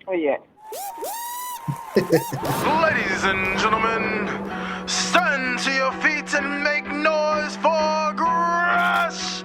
Where you at? Ladies and gentlemen, stand to your feet and make noise for Gresh.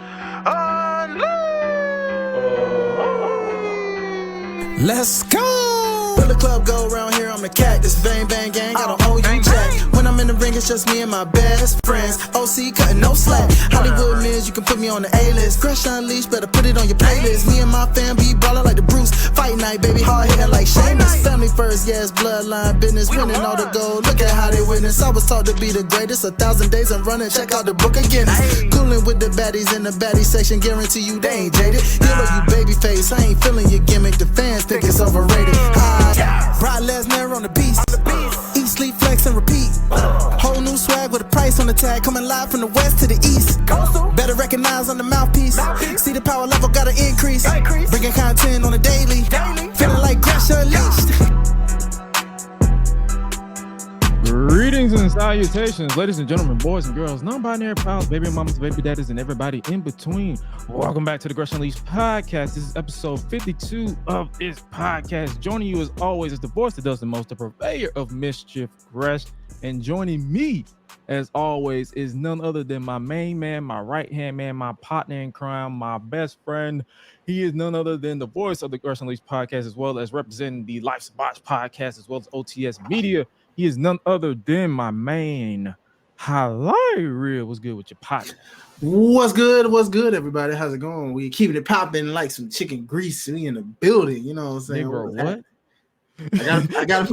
Let's go! When the club go around here, I'm the cactus. Bang, bang, gang, I don't owe you jack. When I'm in the ring, it's just me and my best friends. OC cutting no slack. Hollywood Miz, you can put me on the A-list. Gresh Unleashed, better put it on your playlist. Me and my fam be ballin' like the Bruce. Fight night, baby, hard hitting like Sheamus. Family first, yes, bloodline business. Winning all the gold, look at how they witness. I was taught to be the greatest. 1,000 days I'm running, check out the book of Guinness. Coolin' with the baddies in the baddie section. Guarantee you they ain't jaded. Yellow, you baby face, I ain't feeling your gimmick. The fans think it's overrated. Brock Lesnar on the beast. Eat, sleep, flex, and repeat. Whole new swag with a price on the tag. Coming live from the west to the east. Better recognize on the mouthpiece. See the power level gotta increase. Bringing content on a daily. Feeling like Gresh Unleashed. Greetings and salutations, ladies and gentlemen, boys and girls, non-binary pals, baby mamas, baby daddies, and everybody in between. Welcome back to the Gresh Unleashed podcast. This is episode 52 of this podcast. Joining you as always is the voice that does the most, the purveyor of mischief, Gresh. And joining me, as always, is none other than my main man, my right-hand man, my partner in crime, my best friend. He is none other than the voice of the Gresh Unleashed podcast, as well as representing the Life's a Botch podcast, as well as OTS Media. He is none other than my main Hi-Lite. Real, what's good with your partner? What's good? What's good, everybody? How's it going? We keeping it popping like some chicken grease. We in the building, you know what I'm saying? Negro, what? I got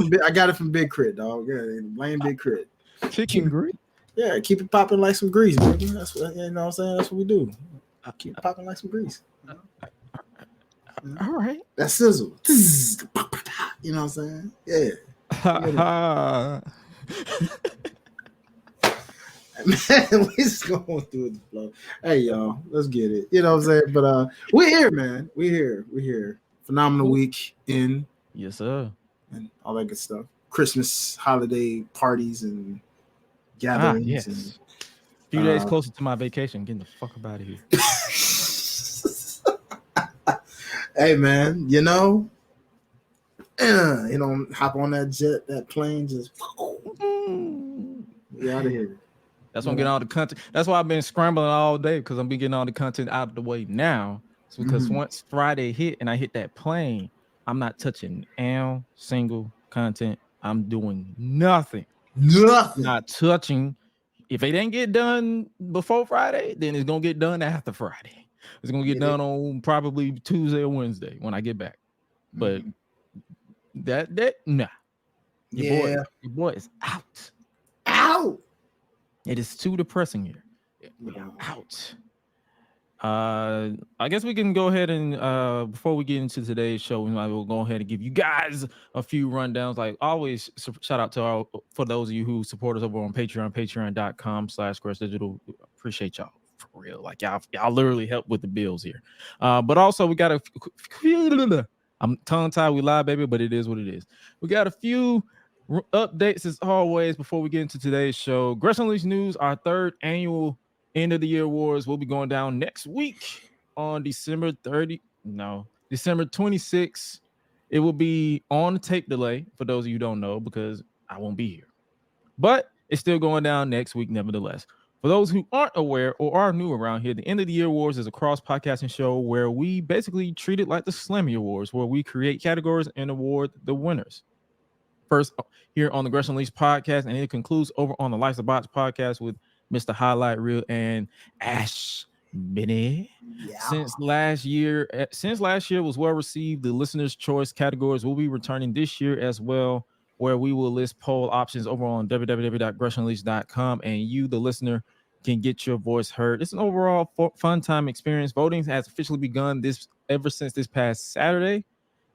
it from Big Crit, dog. Yeah, blame Big Crit. Chicken grease? Yeah, keep it popping like some grease, baby. That's what, you know what I'm saying? That's what we do. Keep it popping like some grease. All right. That sizzle. You know what I'm saying? Yeah. Man, We just going through the flow. Hey, y'all, let's get it. You know what I'm saying? But we're here, man. We're here. Phenomenal week in. Yes, sir. And all that good stuff. Christmas holiday parties and gatherings. Yes. And, a few days closer to my vacation. Getting the fuck up out of here. Hey, man, hop on that jet, that plane, just get out of here. That's why I'm getting all the content. That's why I've been scrambling all day, because I'm been getting all the content out of the way now. It's because once Friday hit and I hit that plane, I'm not touching a single content. I'm doing nothing. Not touching. If it didn't get done before Friday, then it's gonna get done after Friday. It's gonna get done on probably Tuesday or Wednesday when I get back. But nah. Your boy is out. It is too depressing here. Out. I guess we can go ahead and before we get into today's show, we might well go ahead and give you guys a few rundowns. Like always, shout out to for those of you who support us over on Patreon, patreon.com/Gresh Digital. Appreciate y'all for real. Like y'all literally help with the bills here. But also we got I'm tongue-tied, we lie, baby, but it is what it is. We got a few updates as always before we get into today's show. Gresh Unleashed News, our third annual end of the year awards will be going down next week on December 26th. It will be on the tape delay for those of you who don't know, because I won't be here. But it's still going down next week nevertheless. For those who aren't aware or are new around here, the End of the Year Awards is a cross-podcasting show where we basically treat it like the Slammy Awards, where we create categories and award the winners. First here on the Gresh Unleashed podcast, and it concludes over on the Life's a Botch podcast with Mr. Hi-Lite Real and Ash Benny. Yeah. Since last year was well received, the listener's choice categories will be returning this year as well, where we will list poll options over on www.gressunleashed.com, and you, the listener, can get your voice heard. It's an overall fun time experience. Voting has officially begun ever since this past Saturday,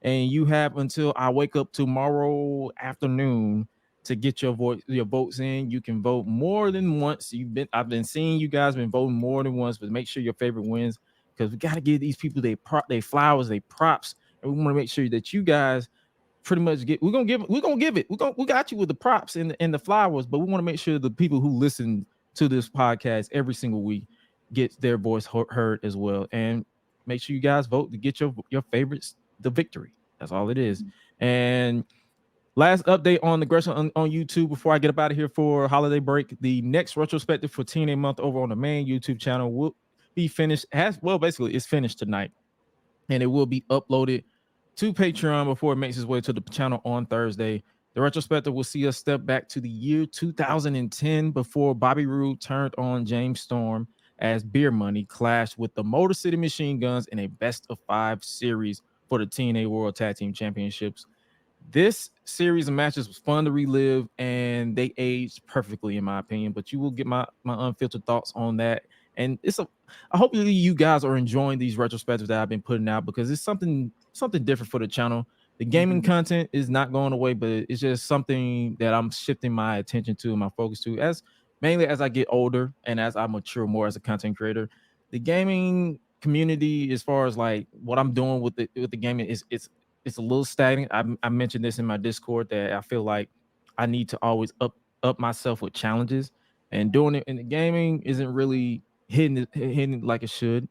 and you have until I wake up tomorrow afternoon to get your votes in. You can vote more than once. I've been seeing you guys been voting more than once, but make sure your favorite wins, because we got to give these people they flowers, they props, and we want to make sure that you guys pretty much we got you with the props and the flowers, but we want to make sure the people who listen to this podcast every single week get their voice heard as well. And make sure you guys vote to get your favorites the victory. That's all it is. And last update on the Gresh on YouTube before I get up out of here for holiday break. The next retrospective for TNA month over on the main YouTube channel will be finished. Basically, it's finished tonight, and it will be uploaded to Patreon before it makes its way to the channel on Thursday. The retrospective will see us step back to the year 2010 before Bobby Roode turned on James Storm as Beer Money clashed with the Motor City Machine Guns in a best-of-5 series for the TNA World Tag Team Championships. This series of matches was fun to relive, and they aged perfectly, in my opinion. But you will get my unfiltered thoughts on that. And hopefully you guys are enjoying these retrospectives that I've been putting out, because it's something different for the channel. The gaming content is not going away, but it's just something that I'm shifting my attention to and my focus to, mainly as I get older and as I mature more as a content creator. The gaming community, as far as like what I'm doing with the gaming, it's a little stagnant. I mentioned this in my Discord that I feel like I need to always up myself with challenges, and doing it in the gaming isn't really hitting like it should.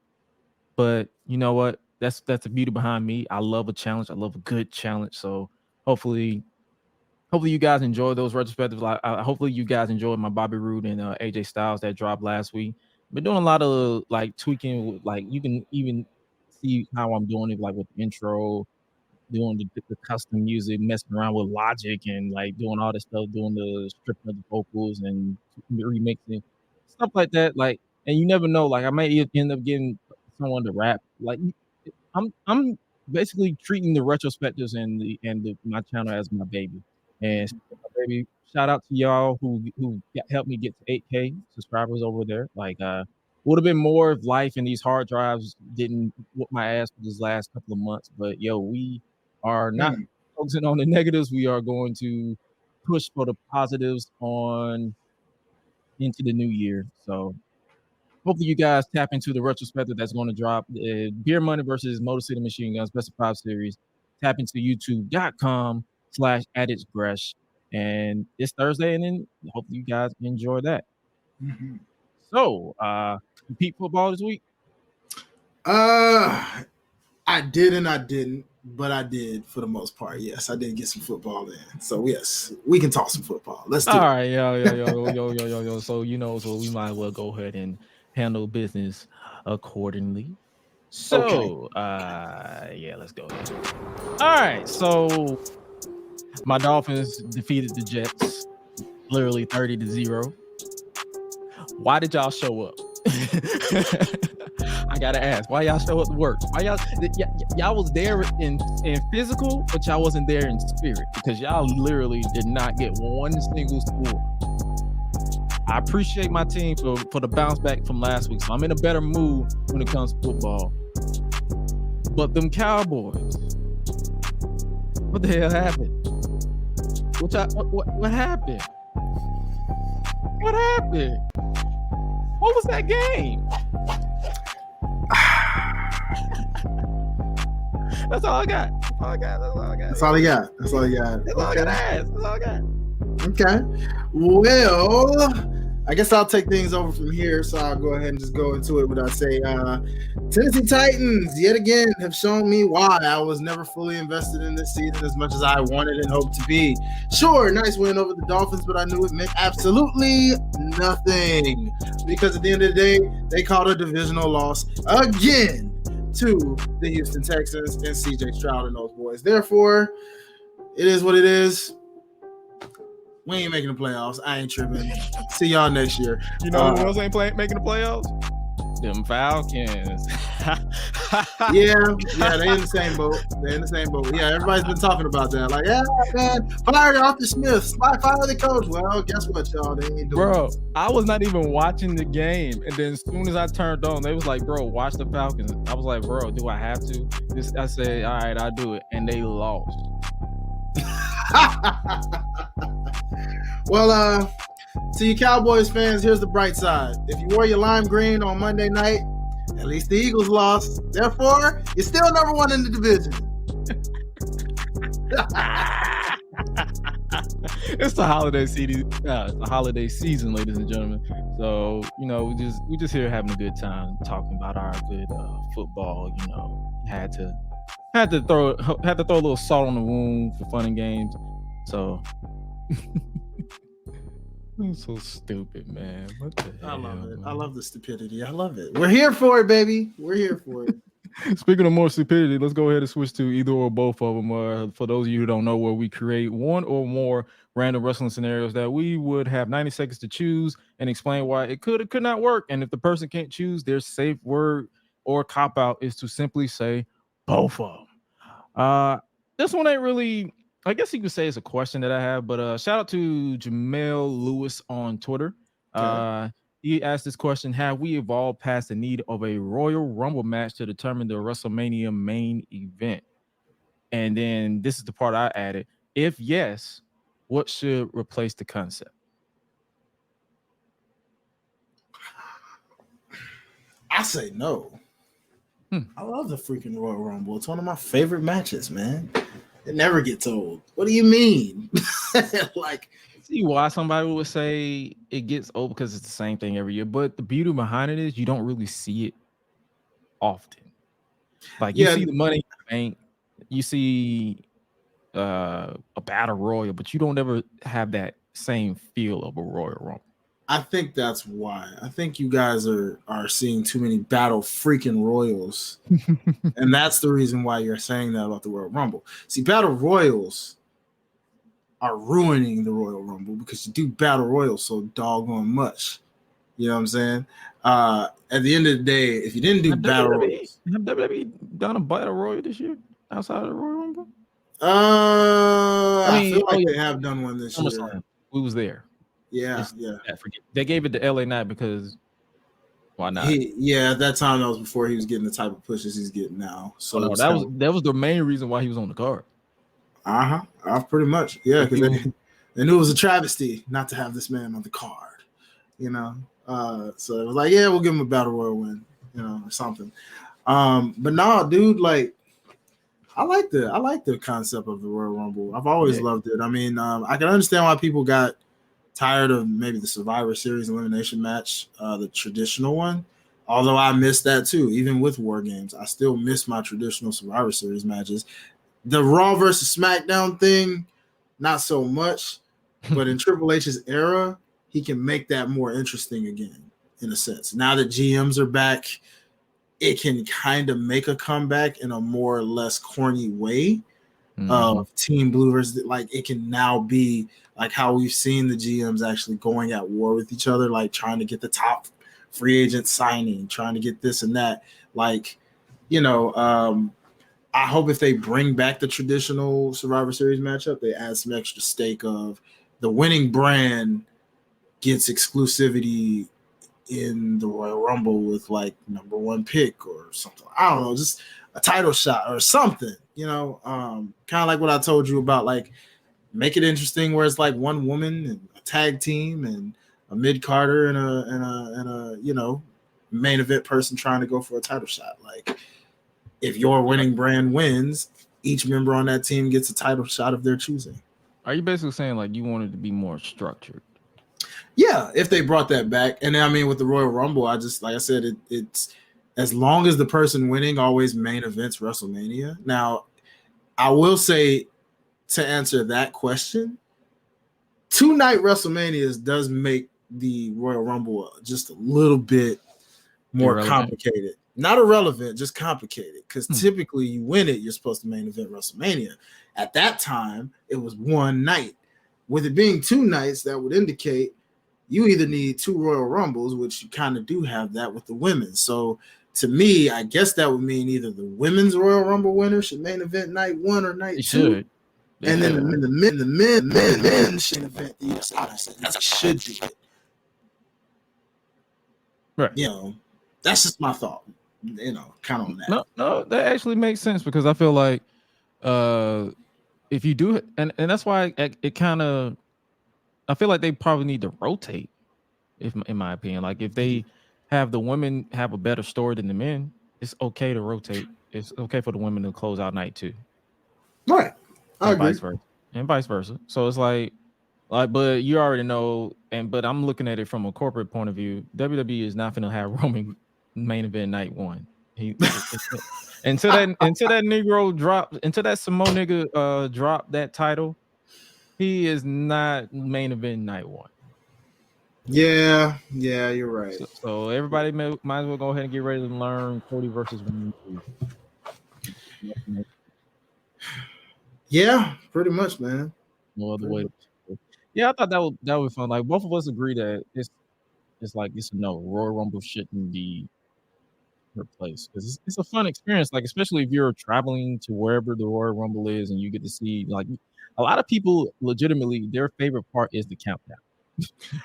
But you know what? That's the beauty behind me. I love a challenge. I love a good challenge. So hopefully you guys enjoy those retrospectives. Hopefully you guys enjoyed my Bobby Roode and AJ Styles that dropped last week. Been doing a lot of like tweaking. Like you can even see how I'm doing it, like with the intro, doing the custom music, messing around with Logic, and like doing all this stuff, doing the stripping of the vocals and remixing stuff like that. Like, and you never know. Like I might end up getting someone to rap. Like I'm basically treating the retrospectives and my channel as my baby. And my baby, shout out to y'all who helped me get to 8K subscribers over there. Like would have been more if life and these hard drives didn't whoop my ass for these last couple of months. But yo, we are not focusing on the negatives. We are going to push for the positives on into the new year. So hopefully you guys tap into the retrospective that's going to drop. Beer Money versus Motor City Machine Guns Best of 5 series. Tap into youtube.com/@itsgresh. And it's Thursday, and then hopefully you guys enjoy that. So, you peep football this week? I did and I didn't, but I did for the most part. Yes, I did get some football in. So yes, we can talk some football. Let's do it. All right, yo. So we might as well go ahead and handle business accordingly. So, let's go ahead. All right, so my Dolphins defeated the Jets, literally 30-0. Why did y'all show up? I gotta ask, why y'all show up to work? Why y'all was there in physical, but y'all wasn't there in spirit, because y'all literally did not get one single score. I appreciate my team for the bounce back from last week, so I'm in a better mood when it comes to football. But them Cowboys, what the hell happened? What happened? What happened? What was that game? That's all I got. That's all you got. That's all I got to ask. That's all I got. Okay. Well, I guess I'll take things over from here. So I'll go ahead and just go into it. What I say, Tennessee Titans yet again have shown me why I was never fully invested in this season as much as I wanted and hoped to be. Sure, nice win over the Dolphins, but I knew it meant absolutely nothing, because at the end of the day, they called a divisional loss again to the Houston Texans and CJ Stroud and those boys. Therefore, it is what it is. We ain't making the playoffs. I ain't tripping. See y'all next year. You know who else ain't making the playoffs? Them Falcons. yeah, they in the same boat. Yeah, everybody's been talking about that. Like, yeah, man, fire Arthur Smith, fire the coach. Well, guess what, y'all? They ain't doing Bro, it. I was not even watching the game, and then as soon as I turned on, they was like, bro, watch the Falcons. I was like, bro, do I have to? I said, all right, I'll do it. And they lost. Well, to you Cowboys fans, here's the bright side. If you wore your lime green on Monday night, at least the Eagles lost. Therefore, you're still number one in the division. It's the holiday season. It's the holiday season, ladies and gentlemen. So we just here having a good time talking about our good football. Had to Had to throw a little salt on the wound for fun and games. So I'm so stupid, man. What the I hell? love it. Man? I love the stupidity. I love it. We're here for it, baby. We're here for it. Speaking of more stupidity, let's go ahead and switch to either or both of them. For those of you who don't know, where we create one or more random wrestling scenarios that we would have 90 seconds to choose and explain why it could or could not work. And if the person can't choose, their safe word or cop out is to simply say both of them. This one ain't really, I guess you could say it's a question that I have, but shout out to Jamel Lewis on Twitter. Okay. He asked this question: have we evolved past the need of a Royal Rumble match to determine the WrestleMania main event? And then this is the part I added. If yes, what should replace the concept? I say no. I love the freaking Royal Rumble. It's one of my favorite matches, man. It never gets old. What do you mean? Like, See why somebody would say it gets old because it's the same thing every year. But the beauty behind it is you don't really see it often. Like you see the money in the bank, you see a battle royal, but you don't ever have that same feel of a Royal Rumble. I think that's why. I think you guys are seeing too many battle freaking royals. And that's the reason why you're saying that about the Royal Rumble. See, battle royals are ruining the Royal Rumble because you do battle royals so doggone much. You know what I'm saying? At the end of the day, if you didn't do battle royals, have WWE done a battle royal this year outside of the Royal Rumble? I feel like they have done one this year. We was there. Yeah. They gave it to LA Knight because why not? At that time that was before he was getting the type of pushes he's getting now. So that was the main reason why he was on the card. Pretty much, yeah, because they knew it was a travesty not to have this man on the card, you know. So it was like, yeah, we'll give him a battle royal win, you know, or something. But no, dude, like, I like the concept of the Royal Rumble. I've always loved it. I mean, I can understand why people got tired of maybe the Survivor Series elimination match, the traditional one. Although I miss that too, even with War Games, I still miss my traditional Survivor Series matches. The Raw versus SmackDown thing, not so much, but in Triple H's era, he can make that more interesting again, in a sense. Now that GMs are back, it can kind of make a comeback in a more or less corny way. Team Blue versus, like, it can now be like how we've seen the GMs actually going at war with each other, like trying to get the top free agent signing, trying to get this and that. Like, you know, I hope if they bring back the traditional Survivor Series matchup, they add some extra stake of the winning brand gets exclusivity in the Royal Rumble with like number one pick or something. I don't know, just a title shot or something, you know, kind of like what I told you about, like, make it interesting where it's like one woman and a tag team and a mid-carder and a you know, main event person trying to go for a title shot. Like, if your winning brand wins, each member on that team gets a title shot of their choosing. Are you basically saying like you wanted to be more structured? Yeah, if they brought that back. And I mean, with the Royal Rumble, I just, like I said, it's as long as the person winning always main events WrestleMania. Now, I will say, to answer that question, 2-night WrestleManias does make the Royal Rumble just a little bit more complicated. Not irrelevant, just complicated. Because typically you win it, you're supposed to main event WrestleMania. At that time, it was one night. With it being 2 nights, that would indicate you either need 2 Royal Rumbles, which you kind of do have that with the women. So to me, I guess that would mean either the women's Royal Rumble winner should main event night 1 or night 2. And then the men should event the US. Should do it. Right. You know, that's just my thought. You know, kind of on that. No, that actually makes sense because I feel like if you do it, and that's why it kind of, I feel like they probably need to rotate, in my opinion. Like if they have the women have a better story than the men, it's okay to rotate. It's okay for the women to close out night 2. Right. I agree. Vice versa. So it's like, but you already know, but I'm looking at it from a corporate point of view. WWE is not going to have Roman main event night 1. He until that Negro dropped, until that Samoa nigga dropped that title, he is not main event night one. Yeah, you're right. So everybody might as well go ahead and get ready to learn Cody versus Roman. Yeah, pretty much, man. No other way. Yeah, I thought that would be fun. Like both of us agree that it's like it's a no. Royal Rumble shouldn't be replaced because it's a fun experience. Like especially if you're traveling to wherever the Royal Rumble is and you get to see like a lot of people legitimately their favorite part is the countdown.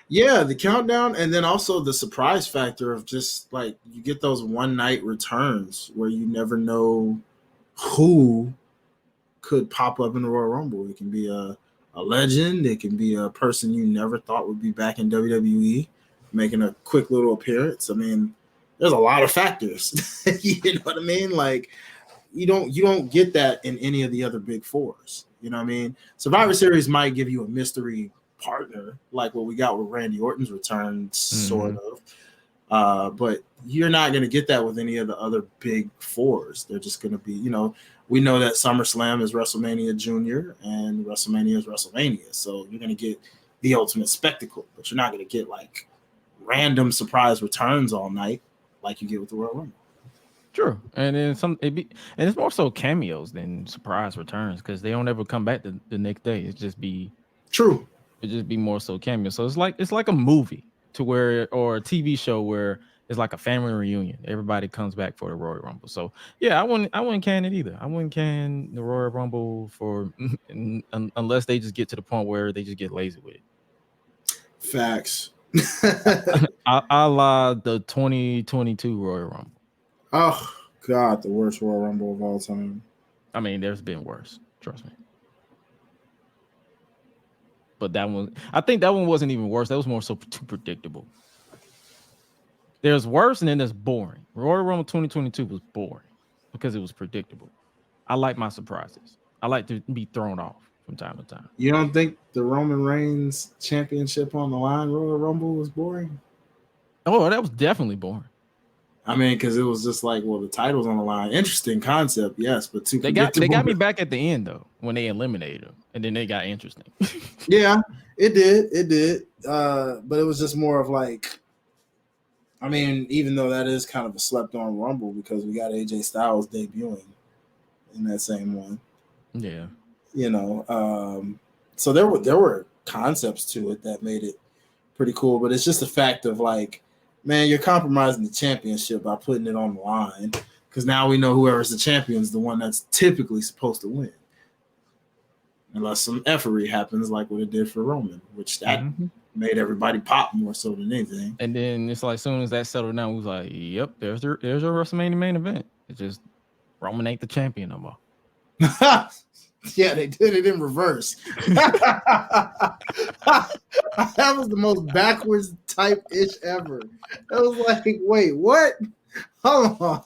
Yeah, the countdown, and then also the surprise factor of just like you get those one night returns where you never know who could pop up in the Royal Rumble. It can be a legend, it can be a person you never thought would be back in WWE making a quick little appearance. I mean, there's a lot of factors. You know what I mean? Like you don't get that in any of the other big fours. You know what I mean? Survivor Series might give you a mystery partner like what we got with Randy Orton's return, sort of. But you're not going to get that with any of the other big fours. They're just going to be, we know that SummerSlam is WrestleMania Junior and WrestleMania is WrestleMania. So you're going to get the ultimate spectacle, but you're not going to get like random surprise returns all night like you get with the Royal Rumble. True, and then it's more so cameos than surprise returns because they don't ever come back the next day. It just be true. It just be more so cameo. So it's like a movie or a TV show where it's like a family reunion. Everybody comes back for the Royal Rumble. So yeah, I wouldn't can it either. I wouldn't can the Royal Rumble unless they just get to the point where they just get lazy with it. Facts. I lied the 2022 Royal Rumble. Oh God, the worst Royal Rumble of all time. I mean, there's been worse. Trust me. But I think that one wasn't even worse. That was more so too predictable. There's worse and then there's boring. Royal Rumble 2022 was boring because it was predictable. I like my surprises. I like to be thrown off from time to time. You don't think the Roman Reigns championship on the line Royal Rumble was boring? Oh, that was definitely boring. I mean, because it was just like, well, the title's on the line. Interesting concept, yes, but too predictable. They got me back at the end though when they eliminated him, and then they got interesting. Yeah, it did. But it was just more of like, I mean, even though that is kind of a slept-on Rumble because we got AJ Styles debuting in that same one. Yeah, so there were concepts to it that made it pretty cool, but it's just the fact of like, man, you're compromising the championship by putting it on the line because now we know whoever's the champion is the one that's typically supposed to win. Unless some effery happens like what it did for Roman, which that made everybody pop more so than anything. And then it's like as soon as that settled down, we was like, yep, there's your WrestleMania main event. It's just Roman ain't the champion no more. Yeah, they did it in reverse. That was the most backwards type-ish ever. It was like, wait, what? Hold on.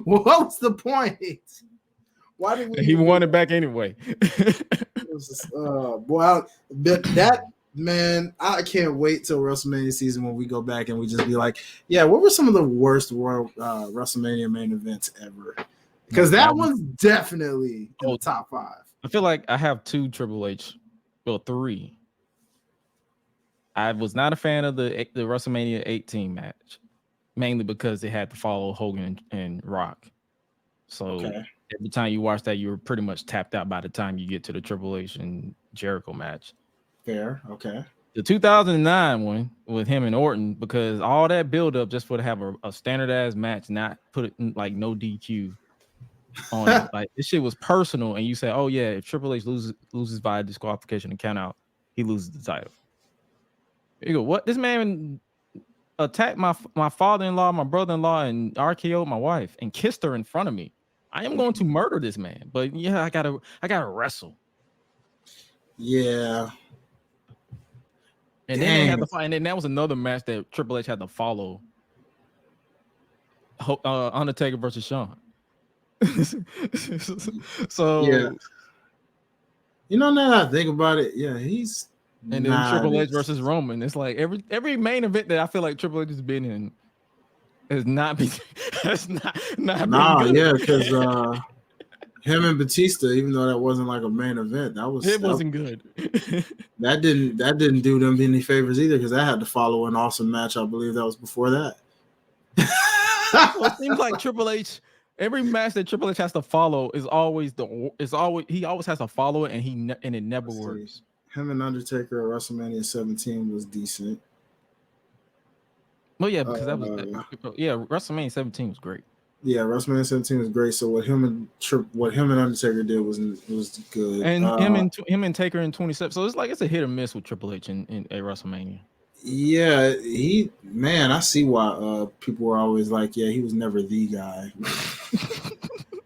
What was the point? Why did we? He won it back anyway. It was just, boy, that man, I can't wait till WrestleMania season when we go back and we just be like, yeah, what were some of the worst WrestleMania main events ever? Because that one's definitely in the top 5. I feel like I have 2 Triple H, well, 3. I was not a fan of the WrestleMania 18 match, mainly because it had to follow Hogan and Rock. So every time you watch that, you were pretty much tapped out by the time you get to the Triple H and Jericho match. Fair, okay. The 2009 one with him and Orton, because all that build-up just for to have a standardized match, not put it in, like no DQ. On it. Like this shit was personal, and you say, "Oh yeah, if Triple H loses by disqualification and count out, he loses the title." You go, what? This man attacked my father-in-law, my brother-in-law, and RKO'd my wife and kissed her in front of me. I am going to murder this man, but yeah, I gotta wrestle. Yeah. And then they had to fight, and then that was another match that Triple H had to follow. Undertaker versus Shawn. So yeah, now that I think about it, yeah, he's and then Triple H versus Roman. It's like every main event that I feel like Triple H has been in has not been has not Nah, been good. yeah, because him and Batista, even though that wasn't like a main event, wasn't good. that didn't do them any favors either, because that had to follow an awesome match. I believe that was before that. Well, it seems like Triple H, every match that Triple H has to follow he always has to follow it, and it never works. Him and Undertaker at WrestleMania 17 was decent. Well, yeah, because WrestleMania 17 was great. Yeah, WrestleMania 17 was great. So what him and Undertaker did was good. And him and Taker in 27. So it's a hit or miss with Triple H in a WrestleMania. Yeah, I see why people were always like, yeah, he was never the guy.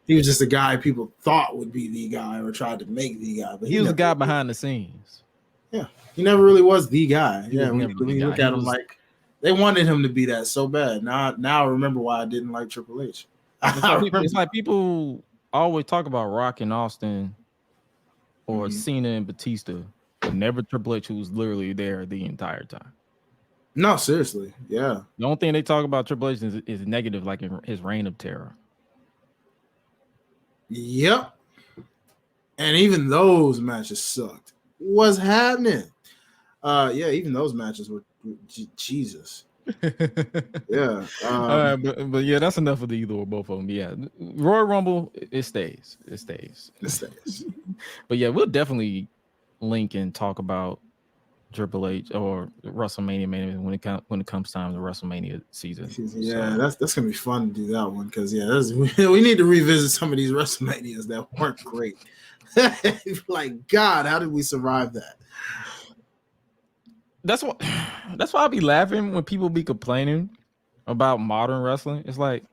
He was just a guy people thought would be the guy or tried to make the guy, but he was a guy behind the scenes. Yeah, he never really was the guy. Yeah, when you look at him, like they wanted him to be that so bad. Now I remember why I didn't like Triple H. It's like people always talk about Rock and Austin or Cena and Batista, but never Triple H, who was literally there the entire time. No, seriously, yeah. The only thing they talk about Triple H is negative, like in his reign of terror. Yep. And even those matches sucked. What's happening? Yeah, even those matches were Jesus. Yeah. But yeah, that's enough of the either or both of them. Yeah, Royal Rumble, it stays. But yeah, we'll definitely link and talk about Triple H or WrestleMania man when it comes time to WrestleMania season. Yeah, so that's gonna be fun to do that one, because we need to revisit some of these WrestleManias that weren't great. Like, God, how did we survive that? That's why I be laughing when people be complaining about modern wrestling. It's like,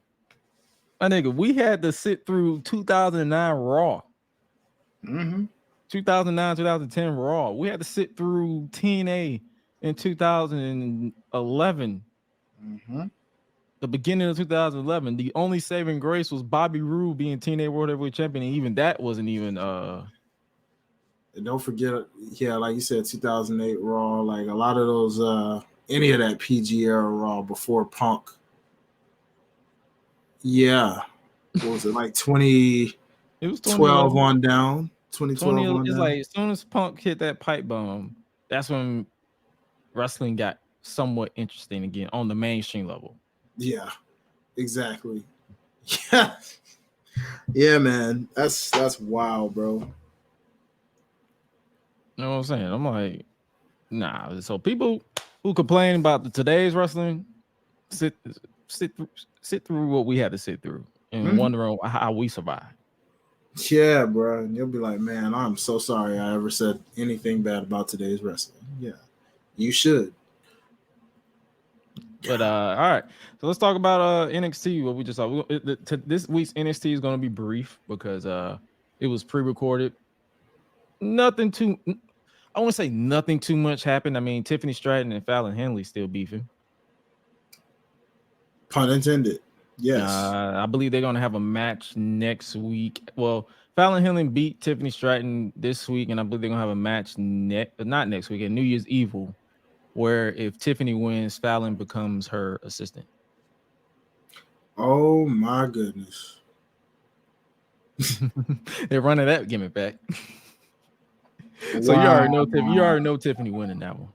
my nigga, we had to sit through 2009 Raw. 2009, 2010 Raw. We had to sit through TNA in 2011. The beginning of 2011. The only saving grace was Bobby Roode being TNA World Heavyweight Champion, and even that wasn't even. And don't forget, yeah, like you said, 2008 Raw. Like a lot of those, any of that PG era Raw before Punk. Yeah, what was it, like 20? It was 12 on down. 2012 it's like as soon as Punk hit that pipe bomb, that's when wrestling got somewhat interesting again on the mainstream level. Yeah, exactly. Yeah, man, that's wild, bro. You know what I'm saying? I'm like, nah. So people who complain about today's wrestling sit through what we had to sit through and wonder how we survive. Yeah, bro. And you'll be like, man, I'm so sorry I ever said anything bad about today's wrestling. Yeah, you should. But all right, so let's talk about NXT. What we just saw. This week's NXT is going to be brief because it was pre-recorded. Nothing too. I want to say nothing too much happened. I mean, Tiffany Stratton and Fallon Henley still beefing. Pun intended. Yes. I believe they're going to have a match next week. Well, Fallon Henley beat Tiffany Stratton this week, and I believe they're going to have a match not next week, at New Year's Evil, where if Tiffany wins, Fallon becomes her assistant. Oh my goodness. They're running that gimmick back. So you already know Tiffany winning that one.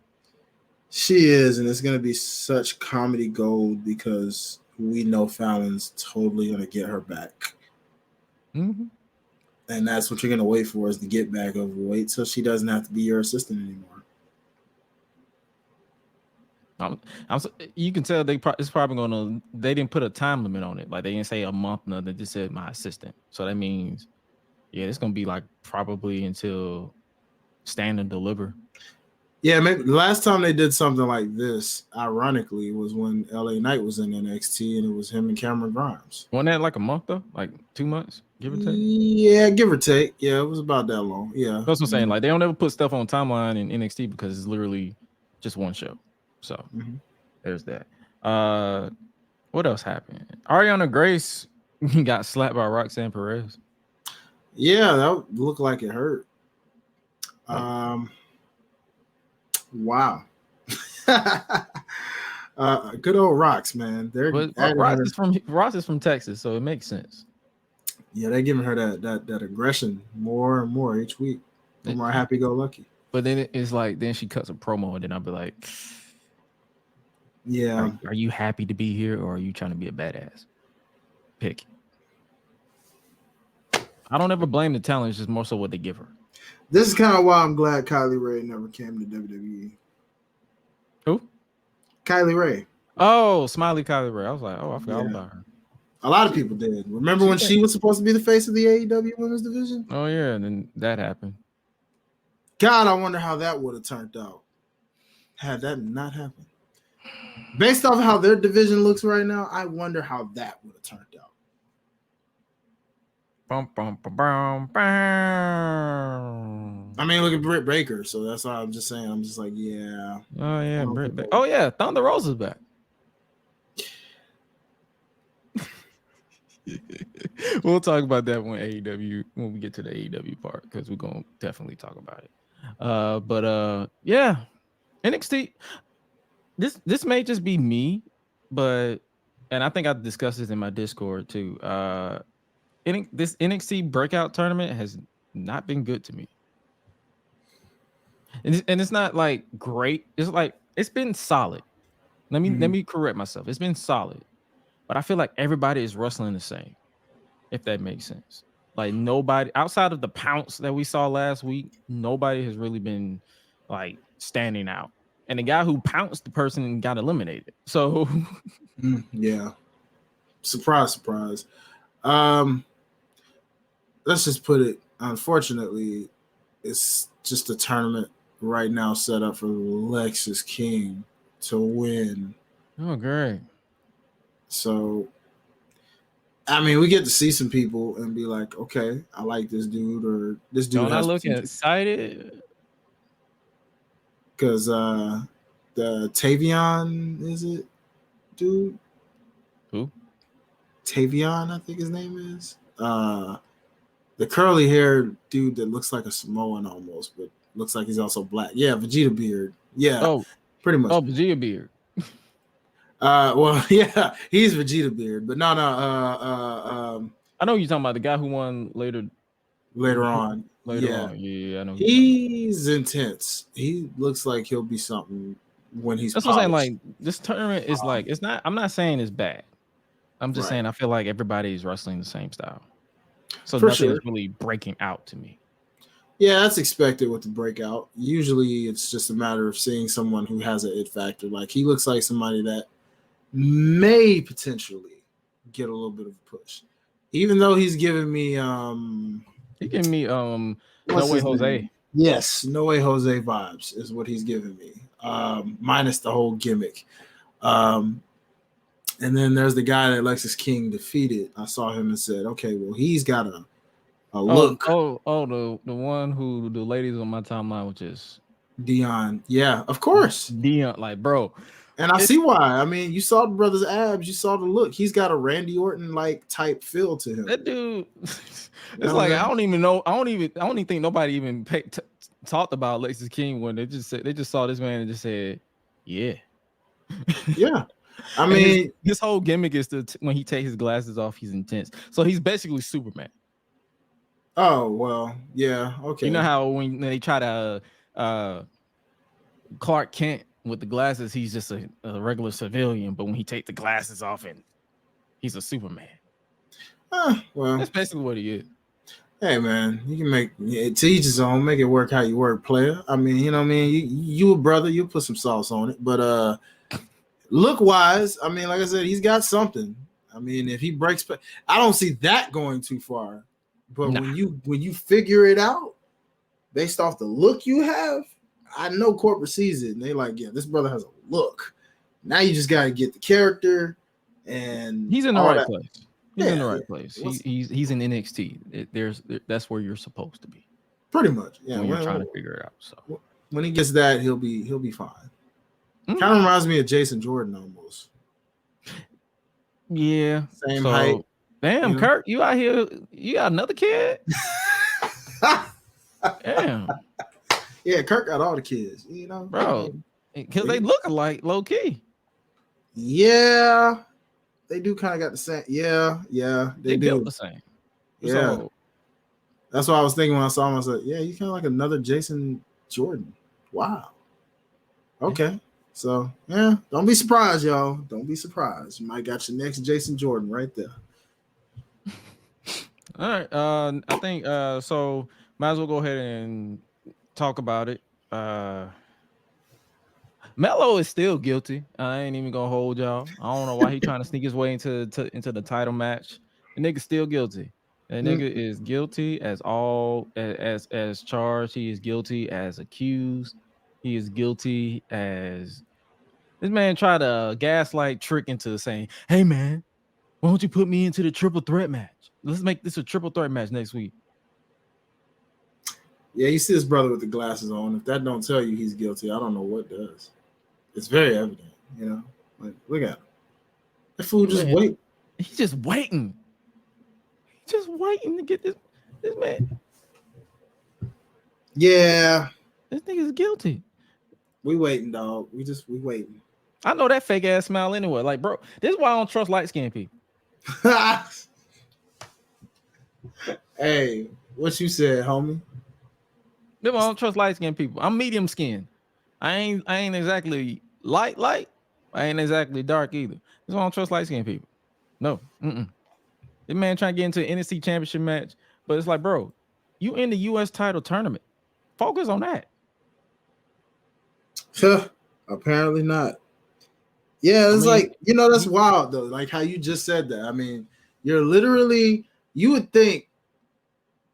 She is, and it's gonna be such comedy gold because we know Fallon's totally gonna get her back. And that's what you're gonna wait for, is the get back of wait till she doesn't have to be your assistant anymore. You can tell it's probably gonna. They didn't put a time limit on it. Like they didn't say a month. Nothing. They just said my assistant. So that means, yeah, it's gonna be like probably until Stand and Deliver. Yeah, maybe the last time they did something like this, ironically, was when LA Knight was in NXT, and it was him and Cameron Grimes. Wasn't that like a month though? Like 2 months, give or take? Yeah, give or take. Yeah, it was about that long. Yeah. That's what I'm saying. Like they don't ever put stuff on timeline in NXT because it's literally just one show. So there's that. What else happened? Ariana Grace got slapped by Roxanne Perez. Yeah, that looked like it hurt. Wow. Good old Rocks, man. They're But adding her. Ross is from Texas, so it makes sense. Yeah, they're giving her that aggression more and more each week. The more happy-go-lucky. But then it's like then she cuts a promo, and then I'll be like, yeah. Are you happy to be here, or are you trying to be a badass? Pick. I don't ever blame the talent. It's just more so what they give her. This is kind of why I'm glad Kylie Ray never came to WWE. Who? Kylie Ray. Oh, Smiley Kylie Ray. I was like, oh, I forgot all about her. A lot of people did. Remember when she was supposed to be the face of the AEW Women's Division? Oh, yeah. And then that happened. God, I wonder how that would have turned out had that not happened. Based off how their division looks right now, I wonder how that would have turned out. Bum, bum, bum, bum, bum. I mean, look at Britt Baker. So that's why I'm just saying. I'm just like, yeah. Oh, yeah. Britt Baker. Oh, yeah. Thunder Rosa's back. We'll talk about that when we get to the AEW part, because we're gonna definitely talk about it. Yeah, NXT. This may just be me, and I think I discussed this in my Discord too. This NXT breakout tournament has not been good to me, and it's not like great. It's like it's been solid. Let me correct myself. It's been solid. But I feel like everybody is wrestling the same, if that makes sense. Like nobody outside of the pounce that we saw last week, nobody has really been like standing out. And the guy who pounced the person got eliminated. So yeah. Surprise. Let's just put it, unfortunately, it's just a tournament right now set up for Lexis King to win. Oh, great. So, I mean, we get to see some people and be like, okay, I like this dude, or this dude. Don't I look excited? Because the Tavion, is it, dude? Who? Tavion, I think his name is. The curly hair dude that looks like a Samoan almost, but looks like he's also black. Yeah, Vegeta beard. Yeah, pretty much. Oh, Vegeta beard. Well, yeah, he's Vegeta beard, but no. I know you're talking about the guy who won later on. Yeah, I know. He's intense. He looks like he'll be something when he's. That's what I'm saying. Like this tournament is like it's not. I'm not saying it's bad. I'm just saying I feel like everybody's wrestling the same style, so nothing is really breaking out to me. Yeah, that's expected with the breakout. Usually, it's just a matter of seeing someone who has an it factor. Like he looks like somebody that may potentially get a little bit of a push, even though he's giving me No Way Jose. Yes, No Way Jose vibes is what he's giving me, minus the whole gimmick. And then there's the guy that Lexis King defeated. I saw him and said, okay, well, he's got a look. The one who the ladies on my timeline, which is Dion. Yeah, of course. Dion, like, bro. And I see why. I mean, you saw the brother's abs. You saw the look. He's got a Randy Orton like type feel to him. That dude. It's like I don't even know. I don't even think nobody even talked about Lexis King when they just saw this man and just said, yeah. Yeah. I mean, his whole gimmick is when he takes his glasses off, he's intense. So he's basically Superman. Oh well, yeah, okay. You know how when they try to Clark Kent with the glasses, he's just a regular civilian, but when he takes the glasses off, and he's a Superman. Well, that's basically what he is. Hey man, you can make to each his own. Make it work how you work, player. I mean, you know what I mean. You a brother, you put some sauce on it, but look wise, I mean, like I said, he's got something. I mean, if he breaks, I don't see that going too far. But when you figure it out based off the look you have, I know corporate sees it and they like, yeah, this brother has a look. Now you just gotta get the character, and he's in the right place. He's in the right place. He's in NXT. That's where you're supposed to be. Pretty much, yeah. When you're trying to figure it out. So when he gets that, he'll be fine. Kind of reminds me of Jason Jordan almost. Yeah, same height. Damn, you know? Kurt, you out here? You got another kid? Damn. Yeah, Kurt got all the kids, you know, bro. Because they look alike, low key. Yeah, they do kind of got the same. Yeah, they do. Built the same. Yeah, So, that's what I was thinking when I saw him. I was like, yeah, you kind of like another Jason Jordan. Wow. Okay. So yeah, don't be surprised, y'all. Don't be surprised. You might got your next Jason Jordan right there. all right. I think so might as well go ahead and talk about it. Melo is still guilty. I ain't even gonna hold y'all. I don't know why he trying to sneak his way into the title match. The nigga's still guilty. The nigga is guilty as charged. He is guilty as accused. He is guilty as this man tried to gaslight Trick into saying, "Hey man, why don't you put me into the triple threat match? Let's make this a triple threat match next week." Yeah, you see this brother with the glasses on. If that don't tell you he's guilty, I don't know what does. It's very evident, you know. Like, look at him. That fool just wait. He's just waiting. He's just waiting to get this man. Yeah. This nigga's guilty. We waiting, dog. We waiting. I know that fake ass smile anyway. Like, bro, this is why I don't trust light skinned people. Hey, what you said, homie? This is why I don't trust light skinned people. I'm medium skinned. I ain't exactly light. I ain't exactly dark either. This is why I don't trust light skinned people. No. This man trying to get into an NXT championship match, but it's like, bro, you in the US title tournament. Focus on that. Apparently not. Yeah, it's like, you know, that's wild though. Like how you just said that. I mean, you're literally, you would think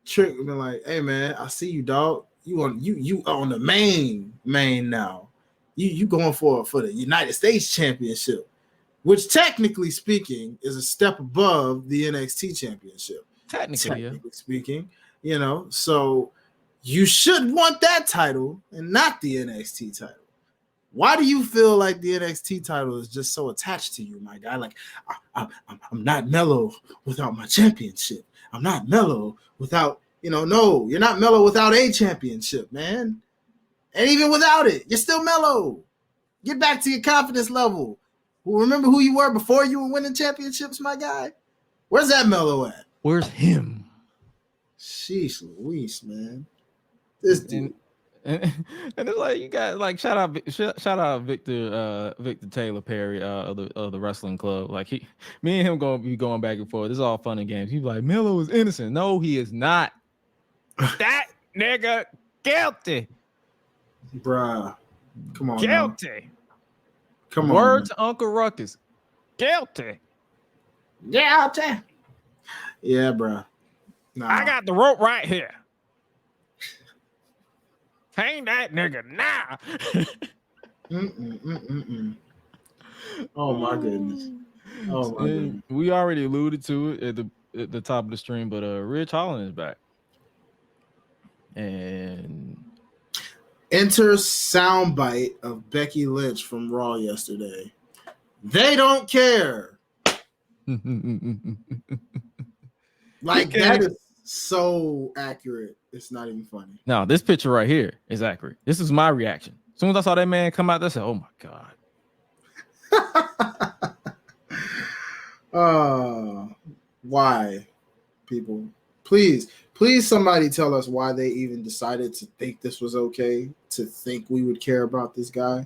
Trick would be like, hey man, I see you, dog. You on the main now. You going for the United States Championship, which technically speaking is a step above the NXT Championship. Technically speaking, you know, so you should want that title and not the NXT title. Why do you feel like the NXT title is just so attached to you, my guy? Like, I'm not mellow without my championship. I'm not mellow without, you know, no, you're not mellow without a championship, man. And even without it, you're still mellow. Get back to your confidence level. Remember who you were before you were winning championships, my guy? Where's that mellow at? Where's him? Sheesh Louise, man. This dude. And it's like you got like shout out Victor Taylor Perry of the wrestling club. Like me and him gonna be going back and forth. This is all fun and games. He's like, Melo is innocent. No, he is not. That nigga guilty. Bruh. Come on. Guilty. Now. Come on. Word to Uncle Ruckus. Guilty. Guilty. Yeah, bruh. Nah. I got the rope right here. Hang that nigga now. Oh my goodness. Oh my goodness. We already alluded to it at the top of the stream, but Ridge Holland is back. And enter soundbite of Becky Lynch from Raw yesterday. They don't care. Like that is so accurate. It's not even funny. No, this picture right here is accurate. This is my reaction. As soon as I saw that man come out, I said, "Oh my god." Why, people? Please, somebody tell us why they even decided to think this was okay, to think we would care about this guy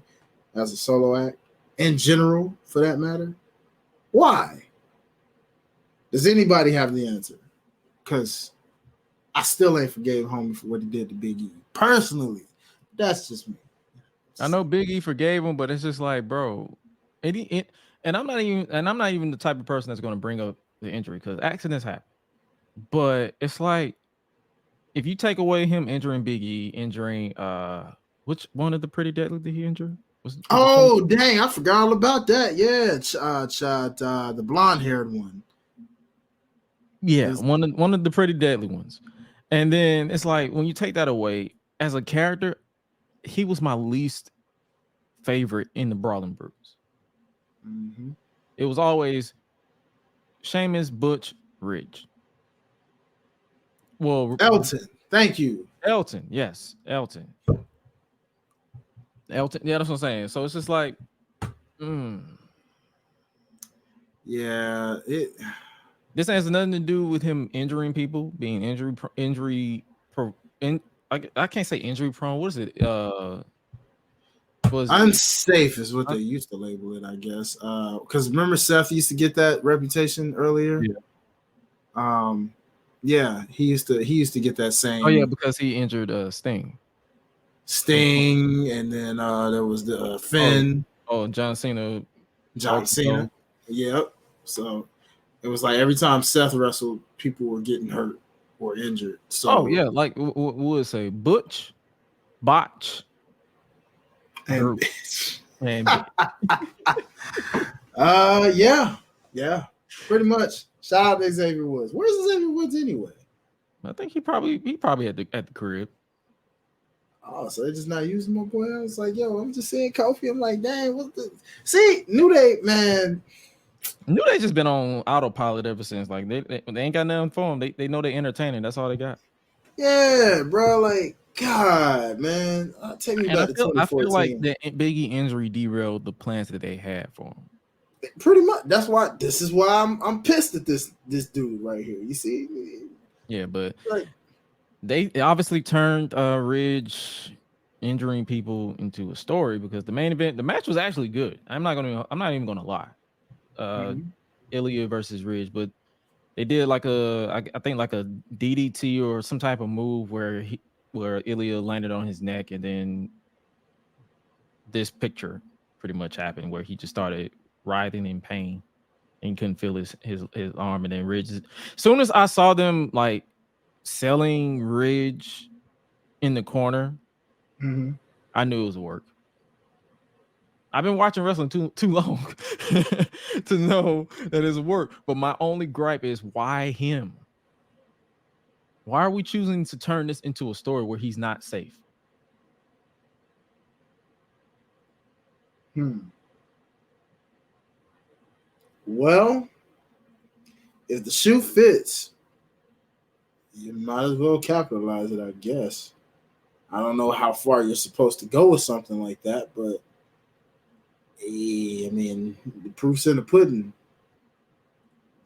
as a solo act, in general, for that matter. Why? Does anybody have the answer? Because I still ain't forgave homie for what he did to Big E. Personally, that's just me. I know Big E forgave him, but it's just like, bro, and I'm not even the type of person that's going to bring up the injury because accidents happen. But it's like if you take away him injuring Big E, injuring which one of the Pretty Deadly did he injure? Oh dang, I forgot all about that. Yeah, the blonde-haired one. Yeah, one of the Pretty Deadly ones. And then it's like when you take that away, as a character, he was my least favorite in the Brawling Brutes. Mm-hmm. It was always Sheamus, Butch, Ridge. Well, Elton, thank you. Elton, yes, Elton. Yeah, that's what I'm saying. So it's just like, Yeah, This has nothing to do with him injuring people, being I can't say injury prone. What is it? Was unsafe is what they used to label it, I guess. Because remember Seth used to get that reputation earlier. Yeah. Yeah, he used to get that same. Oh yeah, because he injured Sting, and then there was the Finn. John Cena. John Cena. Yep. So it was like every time Seth wrestled, people were getting hurt or injured. So yeah, like what would say Butch, Botch, and yeah, pretty much. Shout out to Xavier Woods. Where's Xavier Woods anyway? I think he probably at the crib. Oh, so they're just not using my boy. I was like, yo, I'm just saying Kofi. I'm like, dang, what the see, New Day, man. New Day just been on autopilot ever since. Like they ain't got nothing for them. They know they're entertaining. That's all they got. Yeah, bro. Like, God, man. Take me back to 2014. I feel like the Biggie injury derailed the plans that they had for him. Pretty much. That's why. This is why I'm pissed at this dude right here. You see? Yeah, but like, they obviously turned Ridge injuring people into a story because the main event, the match was actually good. I'm not even gonna lie. Ilya versus Ridge, but they did like I think like a DDT or some type of move where Ilya landed on his neck, and then this picture pretty much happened where he just started writhing in pain and couldn't feel his arm, and then Ridge. As soon as I saw them like selling Ridge in the corner, I knew it was work. I've been watching wrestling too long to know that it's work. But my only gripe is why him? Why are we choosing to turn this into a story where he's not safe? Well, if the shoe fits, you might as well capitalize it, I guess. I don't know how far you're supposed to go with something like that, but I mean, the proof's in the pudding.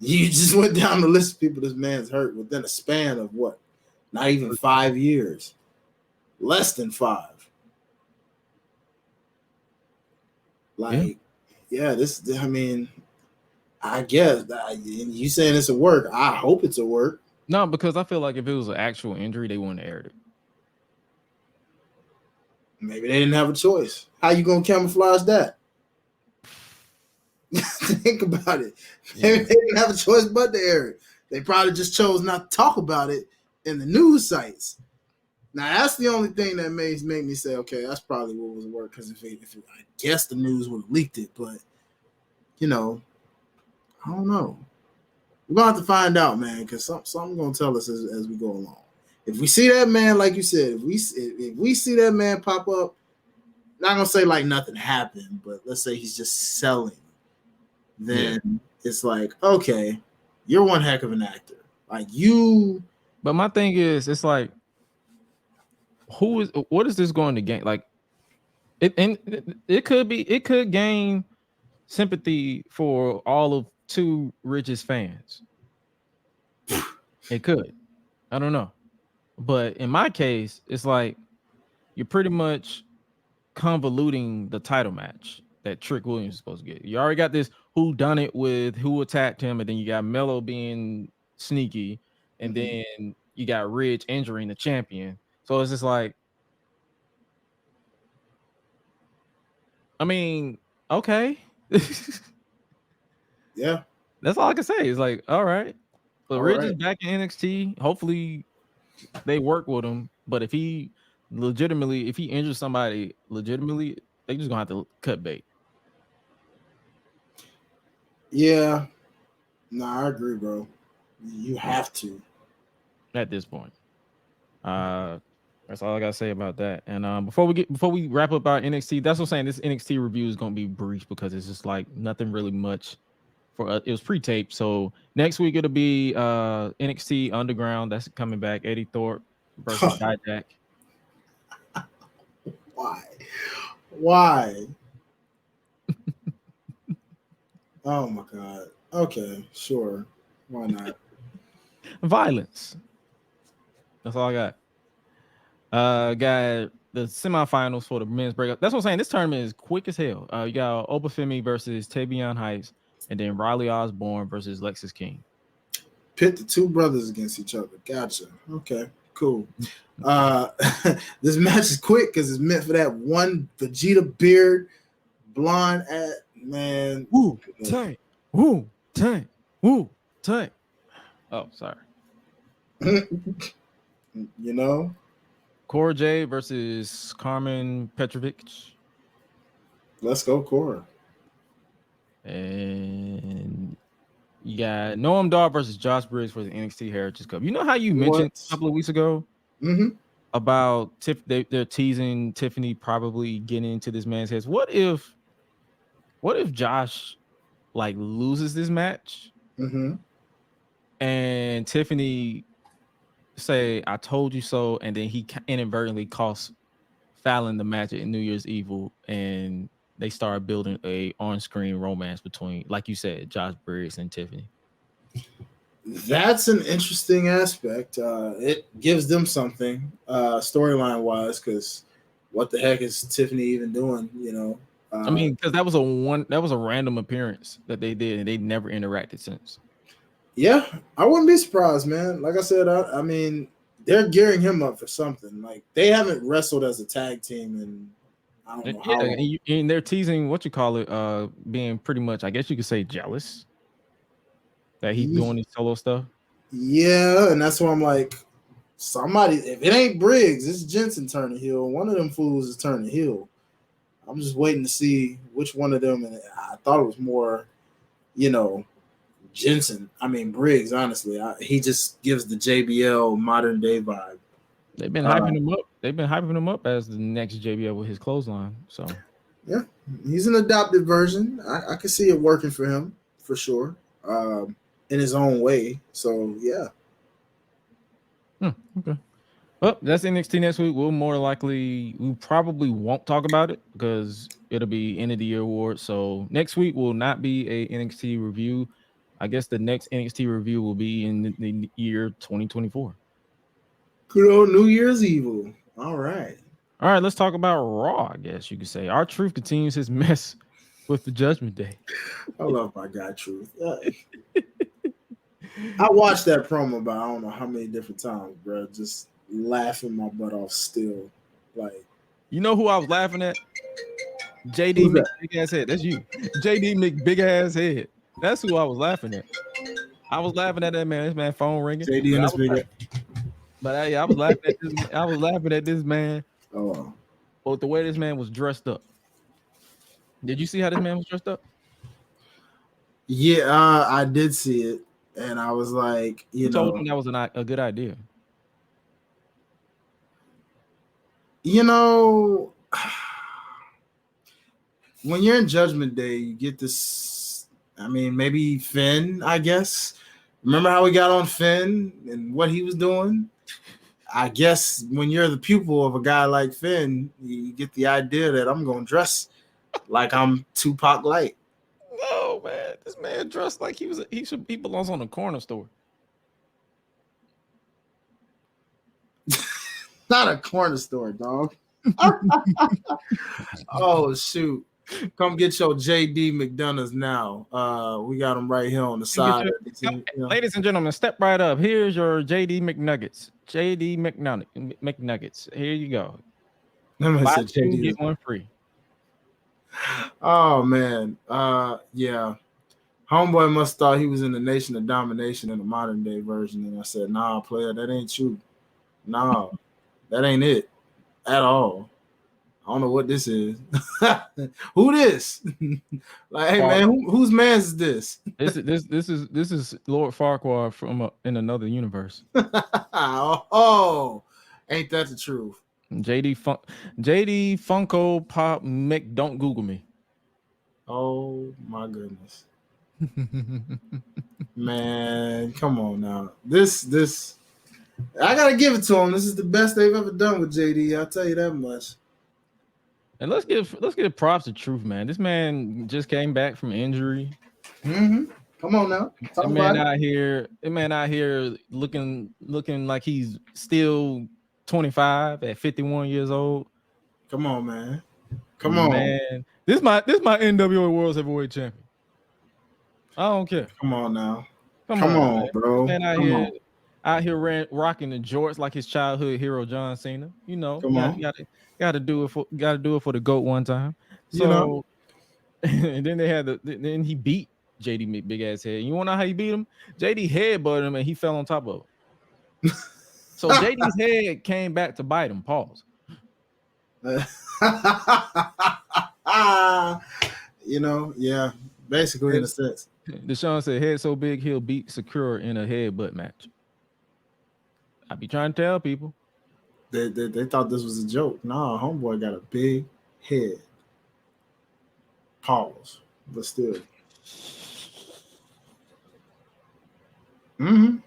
You just went down the list of people this man's hurt within a span of what? Not even 5 years. Less than 5. Like, yeah, I mean, I guess you saying it's a work. I hope it's a work. No, because I feel like if it was an actual injury, they wouldn't have aired it. Maybe they didn't have a choice. How you gonna camouflage that? Think about it. Maybe they didn't have a choice but to air it. They probably just chose not to talk about it in the news sites. Now that's the only thing that make me say, okay, that's probably what was work. Because if I guess the news would have leaked it, but I don't know. We're gonna have to find out, man, because something's gonna tell us as we go along. If we see that man, like you said, if we see that man pop up, not gonna say like nothing happened, but let's say he's just selling, then it's like, okay, you're one heck of an actor. Like you. But my thing is, it's like, what is this going to gain? Like, it could gain sympathy for all of two richest fans. It could. I don't know. But in my case, it's like you're pretty much convoluting the title match that Trick Williams is supposed to get. You already got this who done it with who attacked him, and then you got Melo being sneaky, and then you got Ridge injuring the champion. So it's just like, I mean, okay. Yeah. That's all I can say. It's like, all right. But Ridge is back in NXT. Hopefully they work with him. But if he injures somebody legitimately, they just gonna have to cut bait. Yeah. Nah, I agree, bro. You have to. At this point. That's all I gotta say about that. And before we wrap up our NXT, that's what I'm saying. This NXT review is gonna be brief because it's just like nothing really much for it was pre-taped. So next week it'll be NXT Underground. That's coming back. Eddie Thorpe versus Dijak. Why? Oh my God. Okay, sure. Why not? Violence. That's all I got. Got the semifinals for the men's breakup. That's what I'm saying. This tournament is quick as hell. You got Obafemi versus Tavion Heights, and then Riley Osborne versus Lexus King. Pit the two brothers against each other. Gotcha. Okay, cool. This match is quick because it's meant for that one Vegeta beard, blonde man. Woo, tight. Woo, tight. Woo, tight. Oh, sorry. You know? Cora Jade versus Carmen Petrovic. Let's go, Cora. And you got Noam Dar versus Josh Briggs for the NXT Heritage Cup. You know how you mentioned a couple of weeks ago about they're teasing Tiffany probably getting into this man's head. What if Josh like loses this match and Tiffany say I told you so, and then he inadvertently costs Fallon the match at New Year's Evil, and they start building a on-screen romance between, like you said, Josh Briggs and Tiffany. That's an interesting aspect. It gives them something storyline wise, because what the heck is Tiffany even doing? You know, I mean, because that was a random appearance that they did, and they never interacted since. Yeah, I wouldn't be surprised, man. Like I said, I mean, they're gearing him up for something. Like they haven't wrestled as a tag team, and I don't know how long. And they're teasing being pretty much, I guess you could say, jealous that he's doing his solo stuff. Yeah, and that's why I'm like, somebody, if it ain't Briggs, it's Jensen turning heel. One of them fools is turning heel. I'm just waiting to see which one of them. And I thought it was more, Jensen. I mean, Briggs, honestly. He just gives the JBL modern day vibe. They've been hyping him up. They've been hyping him up as the next JBL with his clothesline. So yeah, he's an adopted version. I can see it working for him for sure. In his own way. So yeah. Okay. Well, that's NXT next week. We probably won't talk about it because it'll be end of the year award. So next week will not be a NXT review. I guess the next NXT review will be in the year 2024. Good old New Year's Evil. All right. Let's talk about Raw, I guess you could say. R-Truth continues his mess with the Judgment Day. I love my guy Truth. I watched that promo about I don't know how many different times, bro. Just laughing my butt off still. Like, you know who I was laughing at? JD McBig ass head. That's you. JD McBig ass head. That's who I was laughing at. I was laughing at that man. This man phone ringing. JD and his big. But I was laughing at this. I was laughing at this man. Oh, but the way this man was dressed up. Did you see how this man was dressed up? Yeah, I did see it, and I was like, you told him that was a good idea. When you're in Judgment Day, you get this. I mean, maybe Finn, I guess. Remember how we got on Finn and what he was doing? I guess when you're the pupil of a guy like Finn, you get the idea that I'm going to dress like I'm Tupac Light. No, man. This man dressed like he belongs on a corner store. Not a corner store, dog. Oh, shoot. Come get your JD McDonough's now. We got them right here on the side. Ladies and gentlemen, step right up. Here's your JD McNuggets. JD McNuggets. Here you go. Buy two, get one free. Oh, man. Yeah. Homeboy must thought he was in the Nation of Domination in the modern day version. And I said, nah, player, that ain't you. Nah, that ain't it at all. I don't know what this is. Who this? Like, hey man, whose man's is this? This is Lord Farquaad from in another universe. Oh, ain't that the truth? JD Funko Pop Mick, don't Google me. Oh my goodness. Man, come on now. This I gotta give it to him. This is the best they've ever done with JD. I'll tell you that much. And let's give props to Truth, man. This man just came back from injury. Come on now. The man out here looking like he's still 25 at 51 years old. Come on, man. Come on, man. This my NWA World Heavyweight Champion. I don't care. Come on now. Come on, man. bro. Man out here rocking the jorts like his childhood hero John Cena. You know, gotta do it for the GOAT one time. So and then then he beat JD big ass head. You wanna know how he beat him? JD headbutted him and he fell on top of him. So JD's head came back to bite him. Pause. Basically in a sense. Deshaun said head so big he'll beat Sakura in a headbutt match. I be trying to tell people. They thought this was a joke. Nah, homeboy got a big head. Pause. But still. Mm-hmm.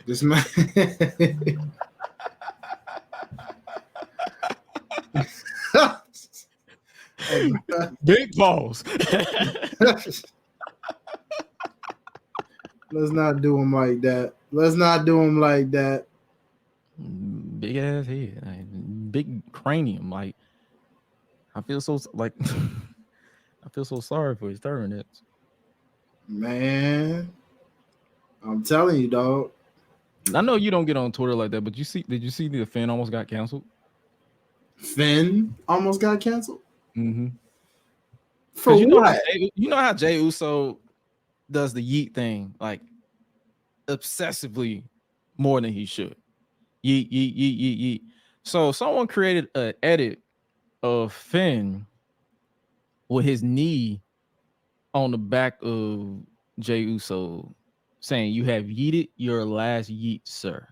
This man. Big pause. Let's not do him like that. Big ass head, big cranium. Like I feel so sorry for his turn. Man, I'm telling you, dog. I know you don't get on Twitter like that, but did you see the Finn almost got canceled? Finn almost got canceled? Mm-hmm. For you what? know how Jey Uso does the yeet thing like obsessively more than he should. Yeet, yeet, yeet, yeet, yeet. So someone created an edit of Finn with his knee on the back of Jey Uso saying, "You have yeeted your last yeet, sir."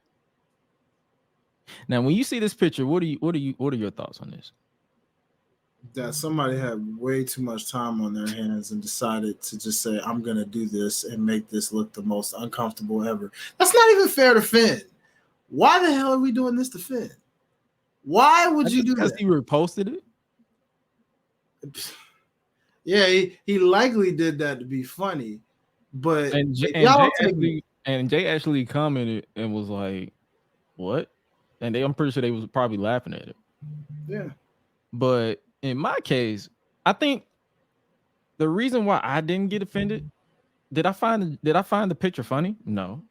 Now, when you see this picture, what are your thoughts on this? That somebody had way too much time on their hands and decided to just say, "I'm gonna do this and make this look the most uncomfortable ever." That's not even fair to Finn. Why the hell are we doing this to Finn? Why would you do that? Because he reposted it. Yeah, he likely did that to be funny, but Jay actually commented and was like, "What?" And I'm pretty sure they was probably laughing at it. Yeah, but in my case, I think the reason why I didn't get offended, did I find the picture funny? No.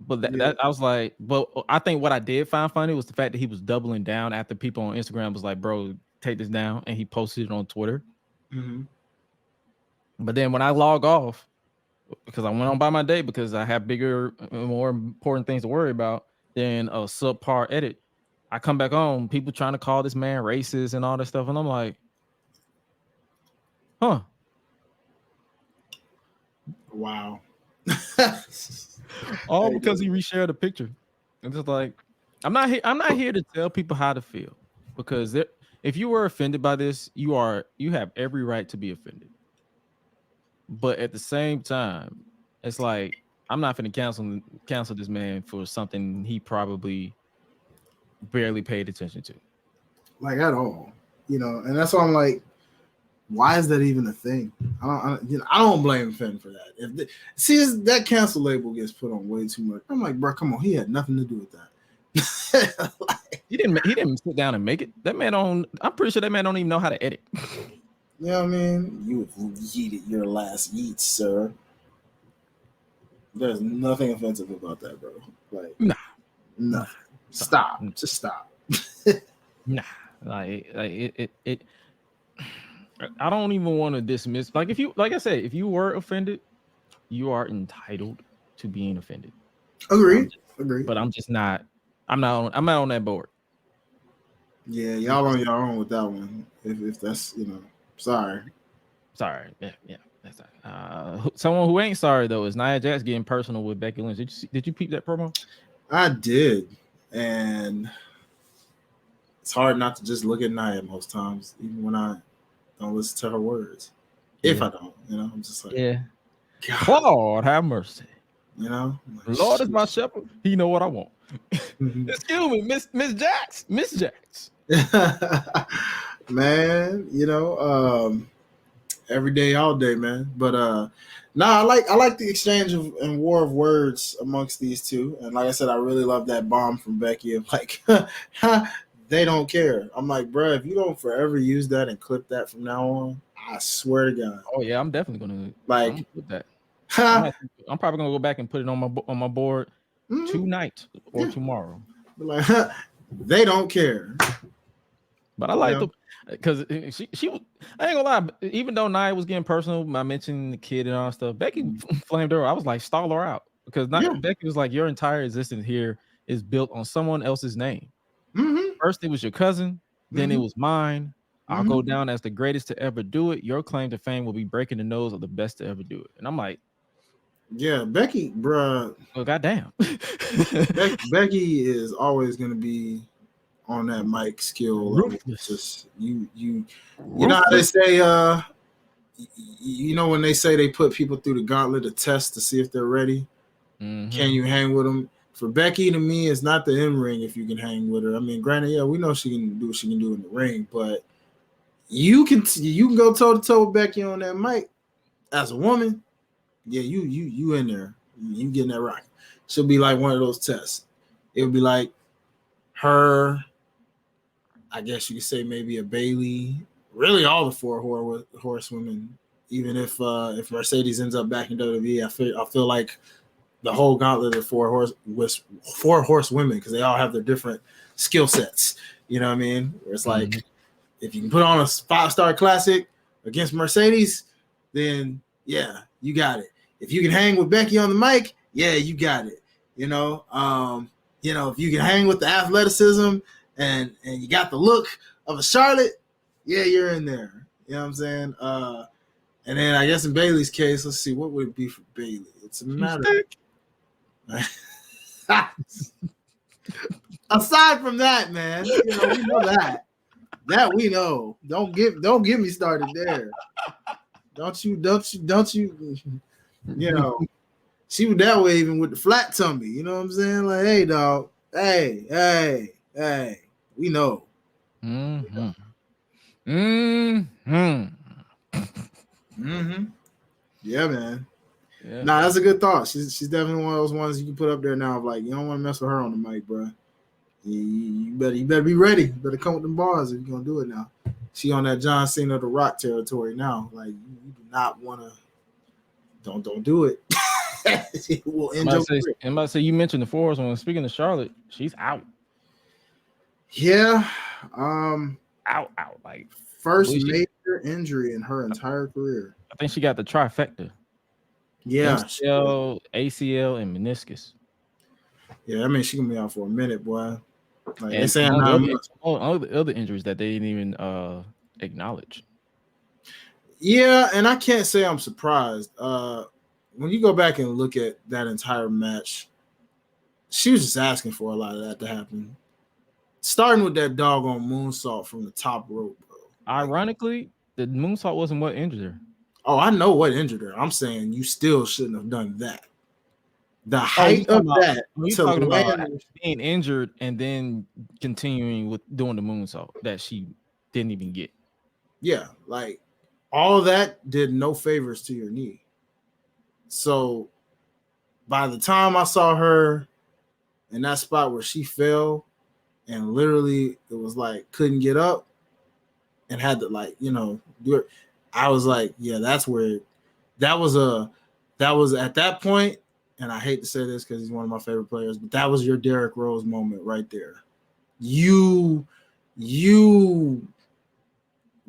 But that I was like, but I think what I did find funny was the fact that he was doubling down after people on Instagram was like, "Bro, take this down," and he posted it on Twitter. Mm-hmm. But then when I log off, because I went on by my day because I have bigger, more important things to worry about than a subpar edit, I come back on, people trying to call this man racist and all that stuff, and I'm like, huh? Wow. All because he reshared a picture. And just like, I'm not here to tell people how to feel, because if you were offended by this, you have every right to be offended. But at the same time, it's like, I'm not going to cancel this man for something he probably barely paid attention to, like at all, and that's why I'm like, why is that even a thing? I don't blame Finn for that. If that cancel label gets put on way too much, I'm like, bro, come on, he had nothing to do with that. He didn't sit down and make it. I'm pretty sure that man don't even know how to edit. You know what I mean? You yeeted your last yeet, sir. There's nothing offensive about that, bro. Like, nah, nothing. Stop. Just stop. Nah, like it. I don't even want to dismiss. Like I said, if you were offended, you are entitled to being offended. Agreed. But I'm just not. I'm not on that board. Yeah, y'all on your own with that one. If that's sorry. Yeah. That's someone who ain't sorry though is Nia Jax getting personal with Becky Lynch. Did you peep that promo? I did, and it's hard not to just look at Nia most times, even when I don't listen to her words. Yeah. If I don't, I'm just like, yeah. God. Lord have mercy. Like, Lord is my shepherd. He know what I want. Excuse me, Miss Jax. Miss Jax. Man, every day, all day, man. But I like the exchange of and war of words amongst these two. And like I said, I really love that bomb from Becky of like, they don't care. I'm like, bro, if you don't forever use that and clip that from now on, I swear to God. Oh yeah, I'm definitely gonna put that. I'm probably gonna go back and put it on my board tonight or tomorrow. Like, they don't care. But I like because she I ain't gonna lie. Even though Nia was getting personal, I mentioned the kid and all that stuff. Becky flamed her. I was like, stall her out because Becky was like, your entire existence here is built on someone else's name. First, it was your cousin. Then it was mine. I'll go down as the greatest to ever do it. Your claim to fame will be breaking the nose of the best to ever do it. And I'm like, yeah, Becky, bruh. Well, goddamn. Becky is always going to be on that mic skill level. Just you know how they say, you know when they say they put people through the gauntlet of test to see if they're ready. Can you hang with them? For Becky, to me, it's not the in ring if you can hang with her. I mean, granted, yeah, we know she can do what she can do in the ring, but you can go toe to toe with Becky on that mic as a woman. Yeah, you in there. You getting that right. She'll be like one of those tests. It would be like her, I guess you could say maybe a Bailey, really all the four horsewomen. Even if Mercedes ends up back in WWE, I feel like the whole gauntlet of four horsewomen because they all have their different skill sets. You know what I mean? Where it's like if you can put on a 5-star classic against Mercedes, then yeah, you got it. If you can hang with Becky on the mic, yeah, you got it. You know, if you can hang with the athleticism and you got the look of a Charlotte, yeah, you're in there. You know what I'm saying? And then I guess in Bailey's case, let's see, what would it be for Bailey? It's a matter. Aside from that, man, we know that. That we know. Don't get me started there. Don't you? She was that way even with the flat tummy. You know what I'm saying? Like, hey, dog. Hey. We know. Yeah, man. Yeah. Nah, that's a good thought. She's definitely one of those ones you can put up there now of like, you don't want to mess with her on the mic, bro. You better be ready. You better come with them bars if you're gonna do it now. She on that John Cena The Rock territory now. Like, you do not want to. Don't do it. It will end your career. I'm about to say you mentioned the fours when speaking of Charlotte, she's out. Yeah. Out. Like first major injury in her entire career. I think she got the trifecta. Yeah. ACL, and meniscus. Yeah, I mean she can be out for a minute, boy. Like and they saying all the other injuries that they didn't even acknowledge. Yeah, and I can't say I'm surprised. When you go back and look at that entire match, she was just asking for a lot of that to happen. Starting with that doggone moonsault from the top rope, bro. Ironically, the moonsault wasn't what injured her. Oh, I know what injured her. I'm saying you still shouldn't have done that. The height of that. You're talking about being injured and then continuing with doing the moonsault that she didn't even get. Yeah, like all that did no favors to your knee. So by the time I saw her in that spot where she fell and literally it was like couldn't get up and had to like, do it, I was like, yeah, that's where that was at that point. And I hate to say this because he's one of my favorite players, but that was your Derrick Rose moment right there.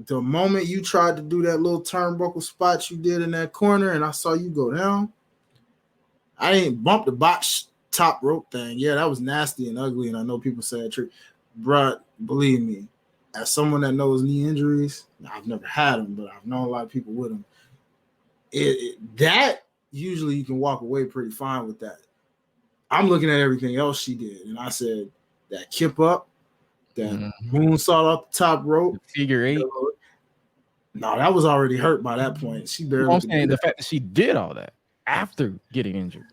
The moment you tried to do that little turnbuckle spot you did in that corner and I saw you go down, I didn't bump the botch top rope thing. Yeah, that was nasty and ugly, and I know people say that trick. Bruh, believe me, as someone that knows knee injuries, I've never had them, but I've known a lot of people with them. That usually you can walk away pretty fine with that. I'm looking at everything else she did, and I said that kip up, that moonsault off the top rope, figure eight. No, that was already hurt by that point. She barely. I'm saying the fact that she did all that after getting injured.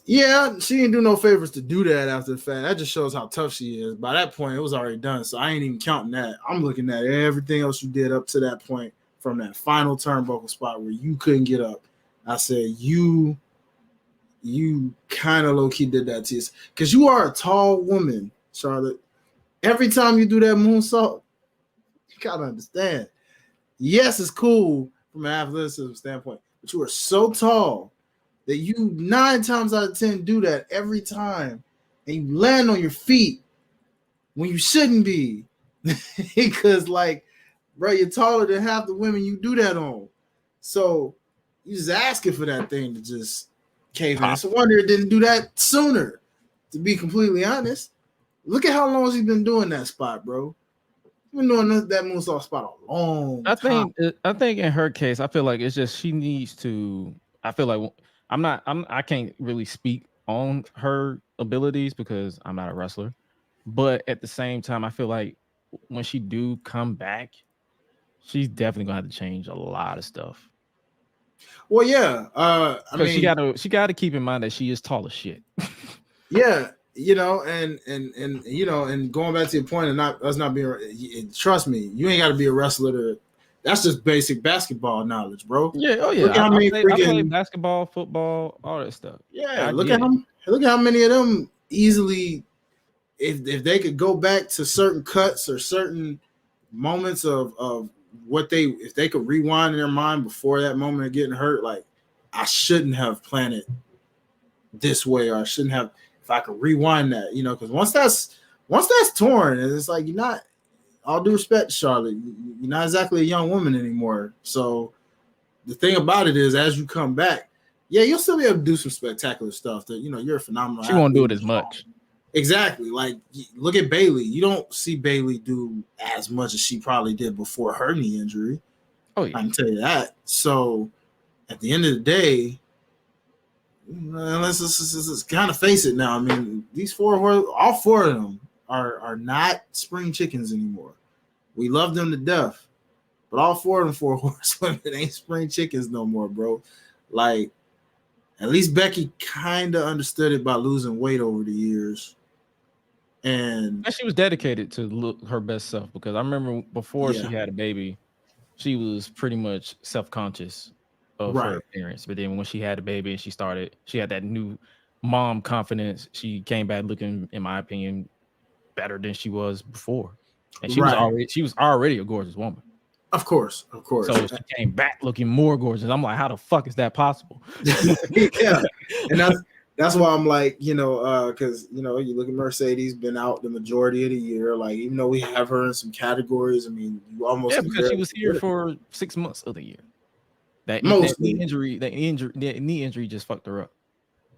Yeah, she didn't do no favors to do that after the fact. That just shows how tough she is. By that point, it was already done, so I ain't even counting that. I'm looking at everything else you did up to that point from that final turnbuckle spot where you couldn't get up. I said, you kind of low-key did that to us. Because you are a tall woman, Charlotte. Every time you do that moonsault, you gotta understand. Yes, it's cool from an athleticism standpoint, but you are so tall that you 9 times out of 10 do that every time, and you land on your feet when you shouldn't be. Because, like, bro, you're taller than half the women you do that on. So you just asking for that thing to just cave in. It's a wonder it didn't do that sooner, to be completely honest. Look at how long he's been doing that spot, bro. He's been doing that moonsault spot a long time. I think in her case, I feel like it's just she needs to. I feel like I can't really speak on her abilities because I'm not a wrestler. But at the same time, I feel like when she do come back, she's definitely gonna have to change a lot of stuff. Well, yeah. I mean, she gotta keep in mind that she is tall as shit. Yeah, and going back to your point, and us not being. Trust me, you ain't got to be a wrestler to. That's just basic basketball knowledge, bro. Yeah, oh yeah. I play basketball, football, all that stuff. Yeah, look at how many of them easily. If they could go back to certain cuts or certain moments of what if they could rewind in their mind before that moment of getting hurt, like I shouldn't have planned it this way, or I shouldn't have. If I could rewind that, because once that's torn, it's like you're not. All due respect, Charlotte, you're not exactly a young woman anymore. So the thing about it is, as you come back, yeah, you'll still be able to do some spectacular stuff. That you're a phenomenal. She won't do it as much. Exactly. Like, look at Bayley. You don't see Bayley do as much as she probably did before her knee injury. Oh, yeah. I can tell you that. So, at the end of the day, let's kind of face it now. I mean, all four of them are not spring chickens anymore. We love them to death, but all four of them 4 horsewomen ain't spring chickens no more, bro. Like, at least Becky kind of understood it by losing weight over the years. And she was dedicated to look her best self, because I remember before she had a baby, she was pretty much self-conscious of her appearance. But then when she had a baby and she had that new mom confidence, she came back looking, in my opinion, better than she was before. And she was already a gorgeous woman. Of course. So she came back looking more gorgeous. I'm like, how the fuck is that possible? Yeah. And that's why I'm like, because you look at Mercedes, been out the majority of the year. Like, even though we have her in some categories, I mean, you almost because she was here for 6 months of the year. That knee injury just fucked her up.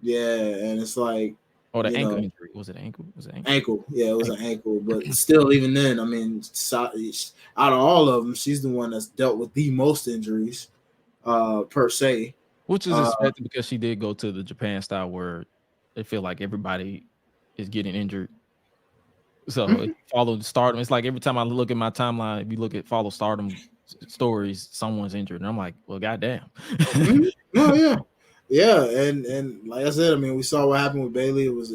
Yeah, and it's like, the ankle injury. Was it ankle? Ankle. Yeah, it was an ankle. But still, even then, I mean, out of all of them, she's the one that's dealt with the most injuries, per se. Which is expected because she did go to the Japan style where they feel like everybody is getting injured. So follow Stardom. It's like every time I look at my timeline, if you look at follow Stardom stories, someone's injured, and I'm like, well, goddamn. Oh yeah. Yeah, and like I said, I mean, we saw what happened with Bayley. It was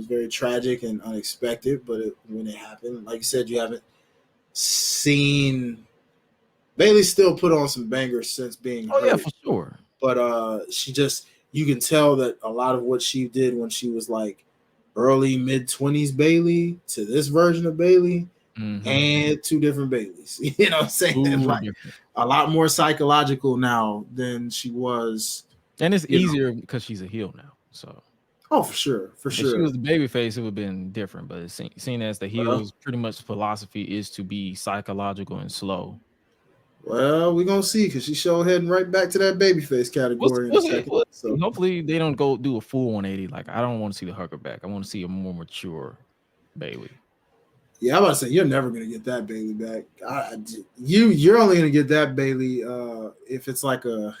very tragic and unexpected, but when it happened, like you said, you haven't seen Bayley still put on some bangers since being hurt. Yeah, for sure. But you can tell that a lot of what she did when she was like early mid-20s Bayley to this version of Bayley, and 2 different Baileys. You know what I'm saying? Like a lot more psychological now than she was. And it's easier because she's a heel now. So, for sure. If she was the baby face, it would have been different. But seen as the heel's pretty much philosophy is to be psychological and slow. Well, we're gonna see, because she's heading right back to that babyface category in a second. So hopefully they don't go do a full 180. Like, I don't want to see the hugger back. I want to see a more mature Bayley. Yeah, I'm about to say you're never gonna get that Bayley back. You're only gonna get that Bayley if it's like a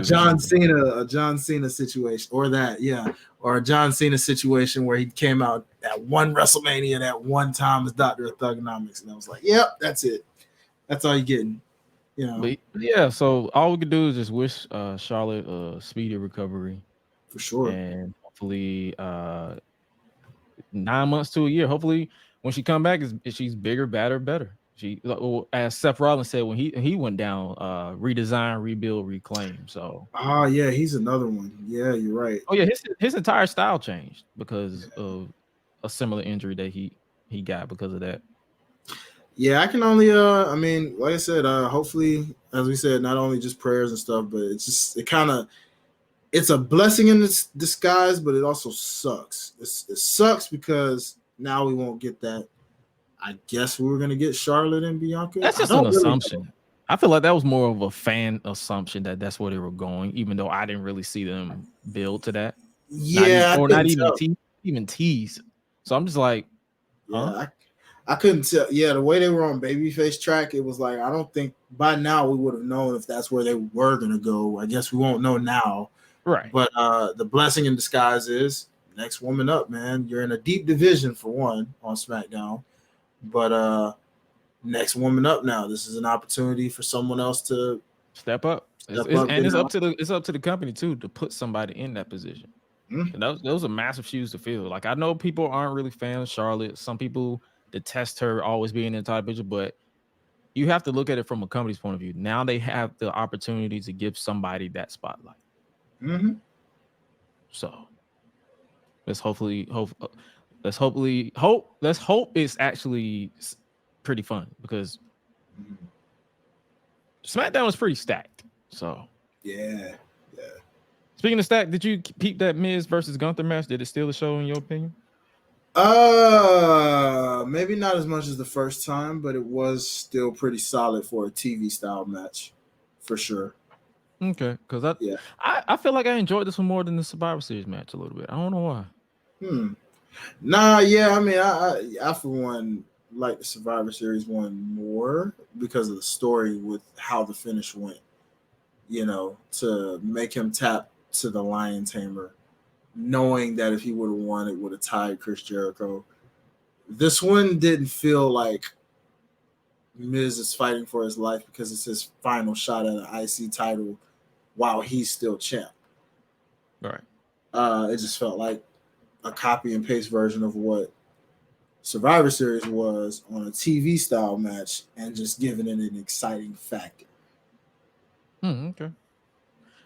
John Cena situation, or a John Cena situation where he came out at one WrestleMania at one time as Dr. Thugonomics, and I was like, yep, that's it. That's all you're getting. But yeah, so all we could do is just wish Charlotte a speedy recovery. For sure. And hopefully 9 months to a year. Hopefully when she come back, she's bigger, badder, better. As Seth Rollins said when he went down, redesign, rebuild, reclaim. So yeah, he's another one. Yeah, you're right. oh yeah, his entire style changed because of a similar injury that he got because of that. Yeah, I can only I mean, like I said, hopefully, as we said, not only just prayers and stuff, but it's a blessing in disguise, but it also sucks. It sucks because now we won't get that. I guess we were gonna get Charlotte and Bianca. That's just an assumption. I feel like that was more of a fan assumption that that's where they were going, even though I didn't really see them build to that. Yeah, not even tease. So I'm just like, yeah, I couldn't tell. Yeah, the way they were on babyface track, it was like I don't think by now we would have known if that's where they were gonna go. I guess we won't know now, right? But the blessing in disguise is next woman up, man. You're in a deep division for one on SmackDown, but next woman up now. This is an opportunity for someone else to step up. It's up to the company too to put somebody in that position. Mm-hmm. And those are massive shoes to fill. Like I know people aren't really fans of Charlotte. Some people detest her always being in the top division, but you have to look at it from a company's point of view. Now they have the opportunity to give somebody that spotlight. Mm-hmm. So let's hope it's actually pretty fun because SmackDown was pretty stacked. So yeah. Speaking of stacked, did you peep that Miz versus Gunther match? Did it steal the show in your opinion? Maybe not as much as the first time, but it was still pretty solid for a TV style match, for sure. Okay, because I feel like I enjoyed this one more than the Survivor Series match a little bit. I don't know why. Nah, yeah, I mean, I for one like the Survivor Series one more because of the story with how the finish went. You know, to make him tap to the Lion Tamer, knowing that if he would have won, it would have tied Chris Jericho. This one didn't feel like Miz is fighting for his life because it's his final shot at an IC title while he's still champ. Right. It just felt like a copy and paste version of what Survivor Series was on a TV style match and just giving it an exciting factor. Okay.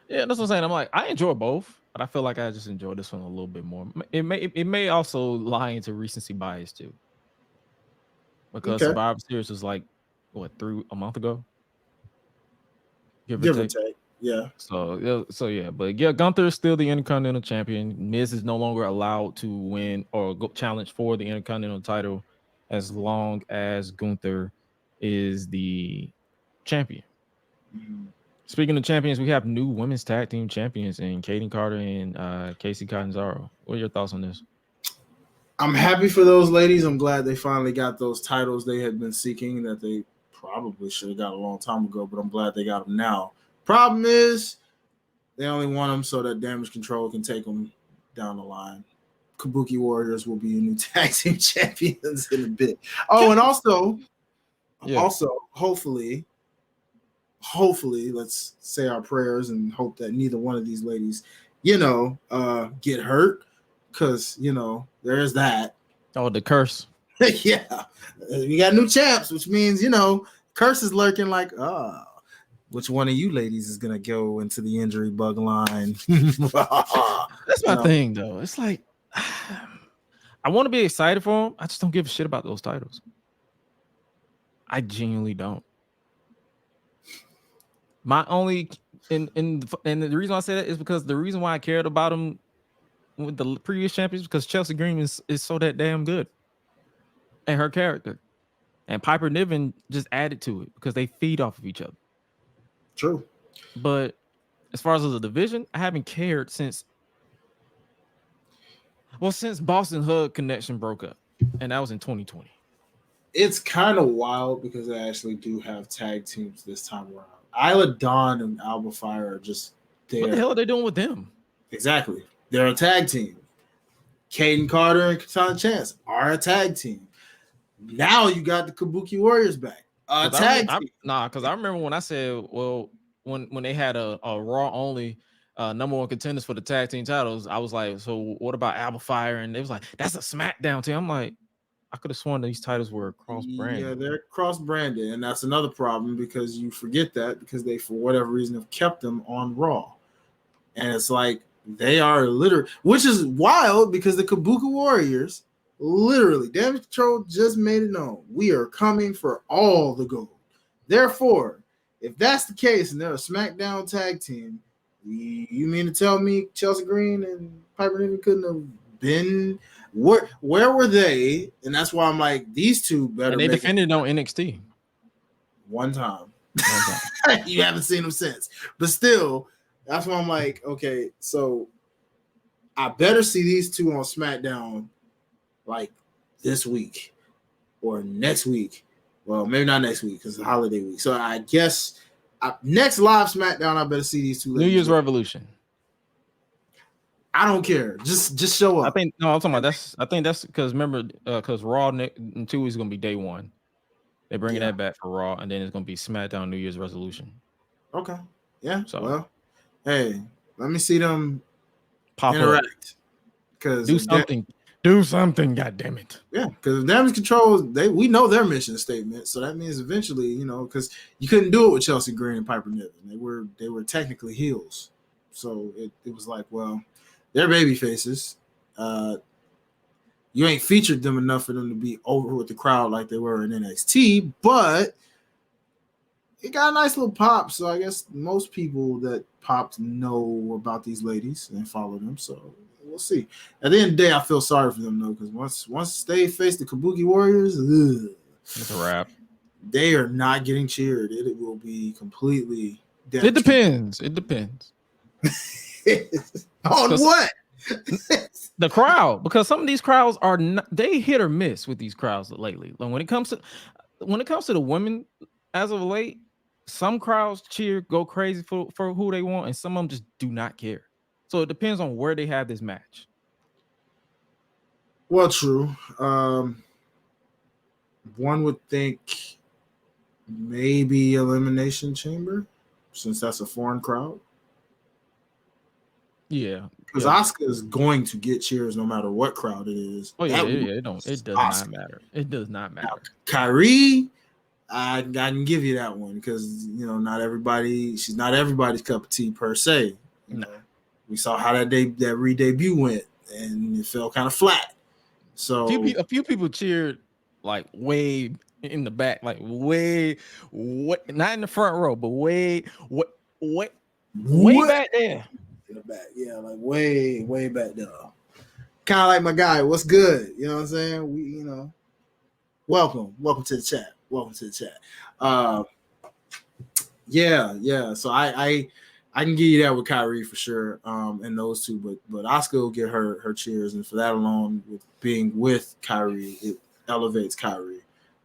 Yeah, that's what I'm saying. I'm like, I enjoy both, but I feel like I just enjoy this one a little bit more. It may also lie into recency bias too, because Survivor Series was like a month ago, give or take. Yeah. So yeah, but yeah, Gunther is still the Intercontinental Champion. Miz is no longer allowed to win or go challenge for the Intercontinental title as long as Gunther is the champion. Mm-hmm. Speaking of champions, we have new women's tag team champions in Kaden Carter and Casey Catanzaro. What are your thoughts on this? I'm happy for those ladies. I'm glad they finally got those titles they had been seeking that they probably should have got a long time ago, but I'm glad they got them now. Problem is, they only want them so that Damage Control can take them down the line. Kabuki Warriors will be your new tag team champions in a bit. Oh, and also, hopefully, let's say our prayers and hope that neither one of these ladies, get hurt, because there is that. Oh, the curse. Yeah, we got new champs, which means curse is lurking. Like, which one of you ladies is gonna go into the injury bug line? That's my thing, though. It's like I want to be excited for them. I just don't give a shit about those titles. I genuinely don't. My only and the reason I say that is because the reason why I cared about them with the previous champions because Chelsea Green is so that damn good, and her character, and Piper Niven just added to it because they feed off of each other. True, but as far as the division, I haven't cared since Boston Hug Connection broke up, and that was in 2020. It's kind of wild because they actually do have tag teams this time around. Isla Dawn and Alba Fire are just there. What the hell are they doing with them? Exactly. They're a tag team. Kaden Carter and Katana Chance are a tag team. Now you got the Kabuki Warriors back. Tag team. Because I remember when I said, well, when they had a Raw only number one contenders for the tag team titles, I was like, so what about Alba Fire? And they was like, that's a SmackDown team. I'm like, I could have sworn these titles were cross-branded. Yeah, they're cross-branded, and that's another problem because you forget that because they, for whatever reason, have kept them on Raw, and it's like they are literally, which is wild because the Kabuki Warriors, literally, Damage Control just made it known we are coming for all the gold. Therefore, if that's the case and they're a SmackDown tag team, you mean to tell me Chelsea Green and Piper Niven couldn't have been? Where were they? And that's why I'm like, these two better. And they defended on NXT one time. You haven't seen them since. But still, that's why I'm like, okay, so I better see these two on SmackDown like this week or next week. Well, maybe not next week because it's a holiday week. So I guess next live SmackDown, I better see these two. New Year's Revolution. I don't care. Just show up. I'm talking about that's. I think that's because remember, because Raw in 2 weeks is gonna be day one. They're bringing that back for Raw, and then it's gonna be SmackDown New Year's Resolution. Okay. Yeah. So, well, hey, let me see them pop interact. Because do something. God damn it. Yeah, because Damage Control, we know their mission statement, so that means eventually, because you couldn't do it with Chelsea Green and Piper Niven. They were technically heels, so it was like, well, they're baby faces. You ain't featured them enough for them to be over with the crowd like they were in NXT, but it got a nice little pop. So I guess most people that popped know about these ladies and follow them. So we'll see. At the end of the day, I feel sorry for them though, because once they face the Kabuki Warriors, it's a wrap. They are not getting cheered. It will be completely dead. It depends. It depends. On what? The crowd, because some of these crowds are not, they hit or miss with these crowds lately. Like when it comes to the women as of late, some crowds cheer, go crazy for who they want, and some of them just do not care. So it depends on where they have this match. Well, true. One would think maybe Elimination Chamber, since that's a foreign crowd. Yeah, because Asuka is going to get cheers no matter what crowd it is. Oh yeah, it does not matter. It does not matter. Now, Kyrie, I can give you that one because not everybody. She's not everybody's cup of tea per se. We saw how that re-debut went, and it fell kind of flat. So a few people cheered like way in the back, like way not in the front row, but way back there. In the back, yeah, like way back there. Kind of like my guy. What's good? You know what I'm saying? We, welcome to the chat. Welcome to the chat. Yeah. So I can give you that with Kyrie for sure. And those two, but Asuka will get her cheers, and for that alone, with being with Kyrie, it elevates Kyrie.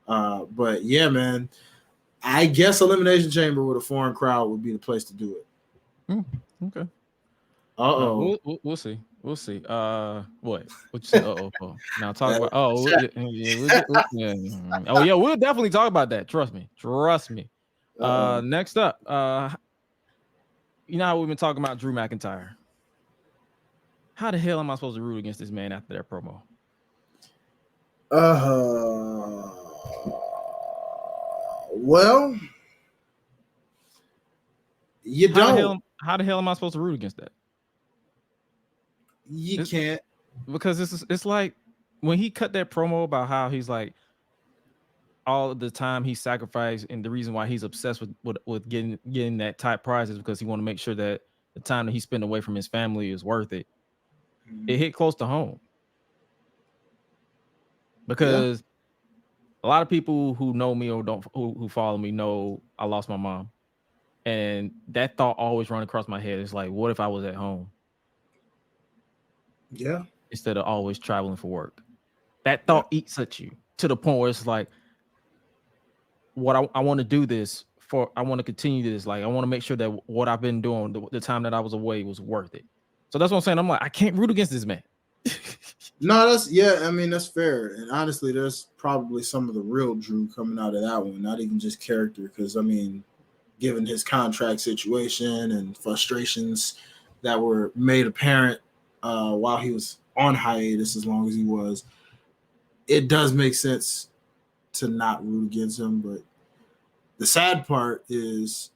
But yeah, man, I guess Elimination Chamber with a foreign crowd would be the place to do it. Okay. We'll see. We'll see. What you say? Now talk about. We'll definitely talk about that. Trust me. Next up, how we've been talking about Drew McIntyre. How the hell am I supposed to root against this man after that promo? Well, you don't. How the hell am I supposed to root against that? You can't, because it's like when he cut that promo about how he's like all of the time he sacrificed, and the reason why he's obsessed with getting that top prize is because he want to make sure that the time that he spent away from his family is worth it. It hit close to home because a lot of people who know me or who follow me know I lost my mom, and that thought always run across my head. It's like, what if I was at home? Yeah. Instead of always traveling for work. That thought eats at you to the point where it's like, what I want to do this for, I want to continue this. Like, I want to make sure that what I've been doing, the time that I was away, was worth it. So that's what I'm saying. I'm like, I can't root against this man. No, that's fair. And honestly, there's probably some of the real Drew coming out of that one, not even just character. Because, given his contract situation and frustrations that were made apparent while he was on hiatus as long as he was, it does make sense to not root against him. But the sad part is,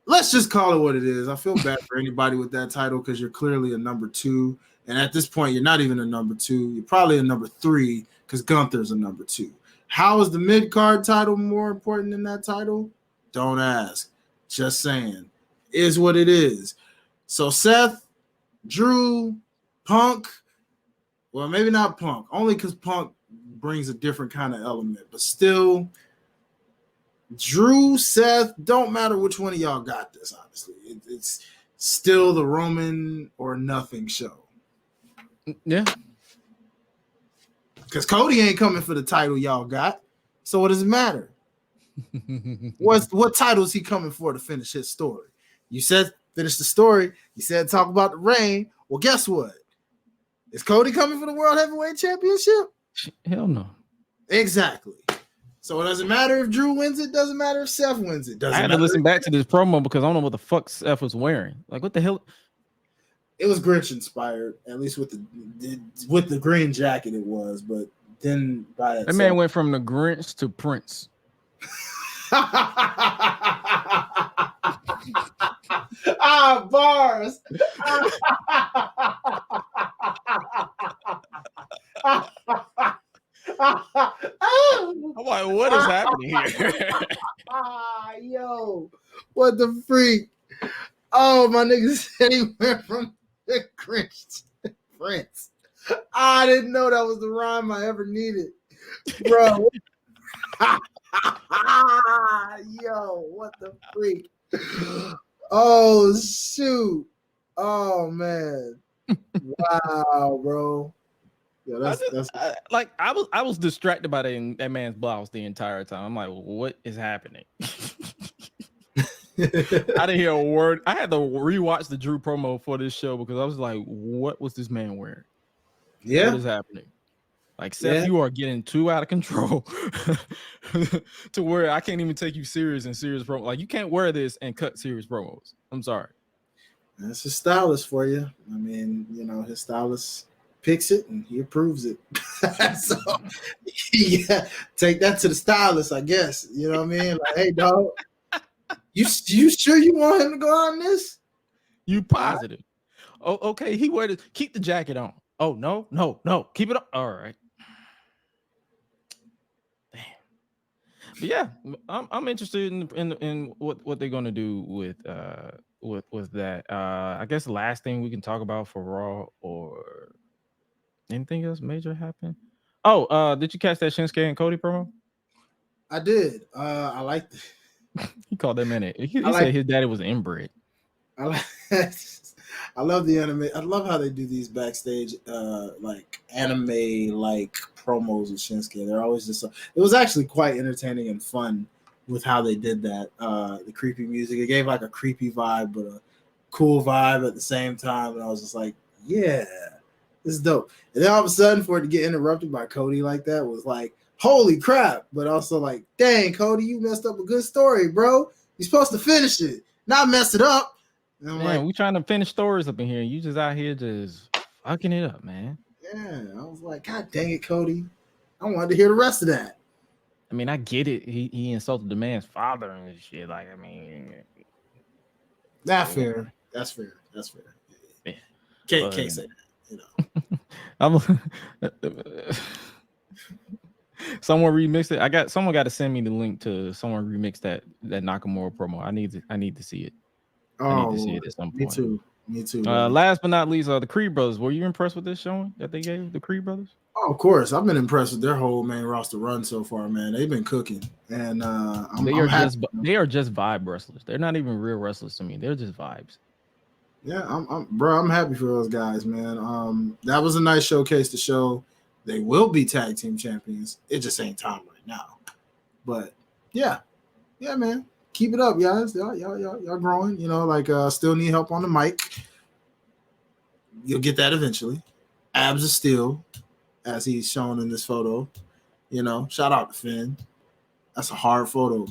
let's just call it what it is. I feel bad for anybody with that title because you're clearly a number 2. And at this point, you're not even a number 2. You're probably a number 3 because Gunther's a number 2. How is the mid-card title more important than that title? Don't ask. Just saying. Is what it is. So Seth, Drew, Punk, well, maybe not Punk, only because Punk brings a different kind of element. But still, Drew, Seth, don't matter which one of y'all got this, honestly. It's still the Roman or nothing show. Yeah. Because Cody ain't coming for the title y'all got. So what does it matter? What title is he coming for to finish his story? You said finish the story. You said talk about the reign. Well, guess what? Is Cody coming for the World Heavyweight Championship? Hell no. Exactly. So it doesn't matter if Drew wins it. Doesn't matter if Seth wins it. Doesn't I had to matter. listen back to this promo because I don't know what the fuck Seth was wearing. Like, what the hell? It was Grinch inspired, at least with the green jacket it was, but then by That man went from the Grinch to Prince. Bars. I'm like, what is happening here? Yo, what the freak? Oh, my nigga said he went from the Grinch to Prince. I didn't know that was the rhyme I ever needed, bro. Yo, what the freak? Oh shoot! Oh man! Wow, bro. Yeah, I was distracted by that man's blouse the entire time. I'm like, what is happening? I didn't hear a word. I had to rewatch the Drew promo for this show because I was like, what was this man wearing? Yeah. What is happening? Like, Seth, you are getting too out of control to where I can't even take you serious in serious promo. Like, you can't wear this and cut serious promos. I'm sorry. That's his stylist for you. I mean, his stylist picks it and he approves it. So, yeah, take that to the stylist, I guess. You know what I mean? Like, hey, dog, you sure you want him to go on this? You positive? Oh, okay. He wear this. Keep the jacket on. Oh, no. Keep it on. All right. Damn. But yeah, I'm interested in what they're gonna do with that. I guess the last thing we can talk about for Raw or anything else major happen. Oh, did you catch that Shinsuke and Cody promo? I did. I liked it. He called that man it. He said his daddy was inbred. I love the anime. I love how they do these backstage like anime like promos with Shinsuke. They're always just it was actually quite entertaining and fun with how they did that. The creepy music. It gave like a creepy vibe, but a cool vibe at the same time. And I was just like, yeah, this is dope. And then all of a sudden for it to get interrupted by Cody like that was like, holy crap. But also like, dang, Cody, you messed up a good story, bro. You're supposed to finish it, not mess it up. Man, like, we trying to finish stories up in here. You just out here just fucking it up, man. Yeah, I was like, God dang it, Cody. I wanted to hear the rest of that. I mean, I get it. He insulted the man's father and shit. Like, I mean, that's fair. That's fair. Yeah. Can't say that, Someone remixed it. Someone got to send me the link to someone remixed that Nakamura promo. I need to see it. I need to see it at some point. Me too. Last but not least, the Creed brothers. Were you impressed with this showing that they gave the Creed brothers? Oh, of course. I've been impressed with their whole main roster run so far, man. They've been cooking, and they are just vibe wrestlers. They're not even real wrestlers to me. They're just vibes. Yeah, I'm happy for those guys, man. That was a nice showcase to show they will be tag team champions. It just ain't time right now, but yeah, man. Keep it up, guys. Y'all growing. Still need help on the mic. You'll get that eventually. Abs of steel, as he's shown in this photo. Shout out to Finn. That's a hard photo.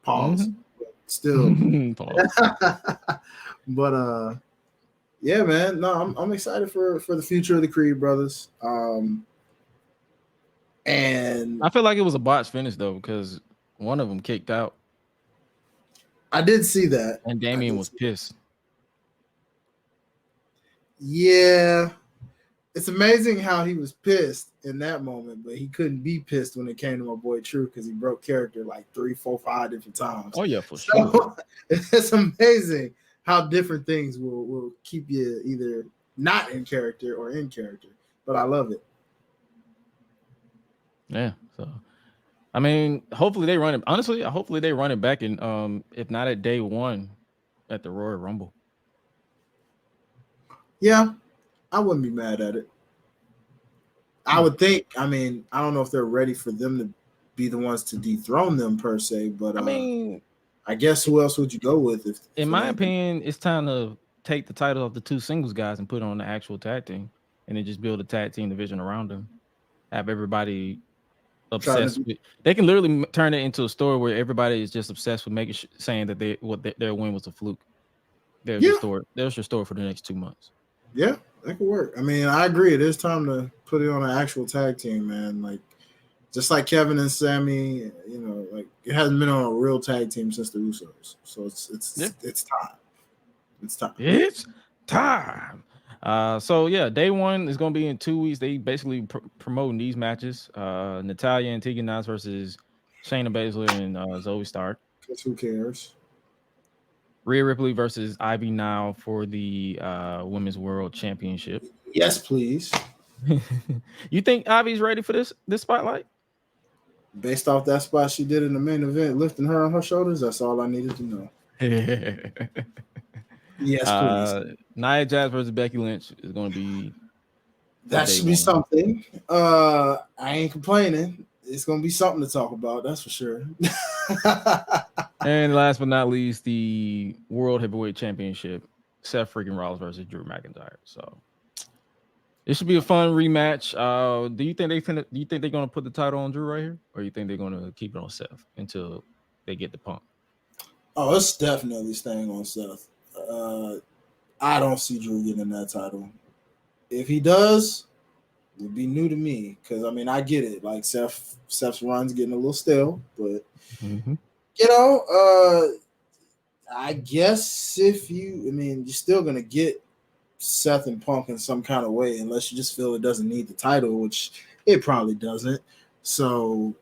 Pause. Mm-hmm. Still. Pause. But yeah, man. No, I'm excited for the future of the Creed brothers. And I feel like it was a botched finish though, because one of them kicked out I did see that. and Damian was pissed. Yeah. It's amazing how he was pissed in that moment, but he couldn't be pissed when it came to my boy True because he broke character like 3, 4, 5 different times. Oh yeah, for sure. It's amazing how different things will keep you either not in character or in character. But I love it. Yeah. So I mean, hopefully they run it. Honestly, hopefully they run it back in if not at day one at the Royal Rumble. Yeah, I wouldn't be mad at it. I would think, I mean, I don't know if they're ready for them to be the ones to dethrone them per se, but I mean, I guess who else would you go with? If in my opinion, it's time to take the title of the two singles guys and put it on the actual tag team and then just build a tag team division around them. Have everybody obsessed with. They can literally turn it into a story where everybody is just obsessed with saying that their win was a fluke. There's your story. There's your story for the next 2 months. Yeah, that could work. I mean, I agree. It is time to put it on an actual tag team, man. Like, just like Kevin and Sammy, you know, like it hasn't been on a real tag team since the Usos. So it's time. It's time. It's time. So yeah, day one is going to be in 2 weeks. They basically promoting these matches. Natalya and Tegan Nox versus Shayna Baszler and Zoe Stark. Because who cares? Rhea Ripley versus Ivy Nile for the Women's World Championship. Yes, please. You think Ivy's ready for this spotlight? Based off that spot she did in the main event, lifting her on her shoulders, that's all I needed to know. Yes, please. Nia Jax versus Becky Lynch is going to be. That should be something. I ain't complaining. It's going to be something to talk about. That's for sure. And last but not least, the World Heavyweight Championship, Seth freaking Rollins versus Drew McIntyre. So it should be a fun rematch. Do you think they're going to put the title on Drew right here, or you think they're going to keep it on Seth until they get the Punk? Oh, it's definitely staying on Seth. I don't see Drew getting that title. If he does, it would be new to me because I mean I get it. Like Seth's run's getting a little stale, but you know, I guess you're still gonna get Seth and Punk in some kind of way, unless you just feel it doesn't need the title, which it probably doesn't. So,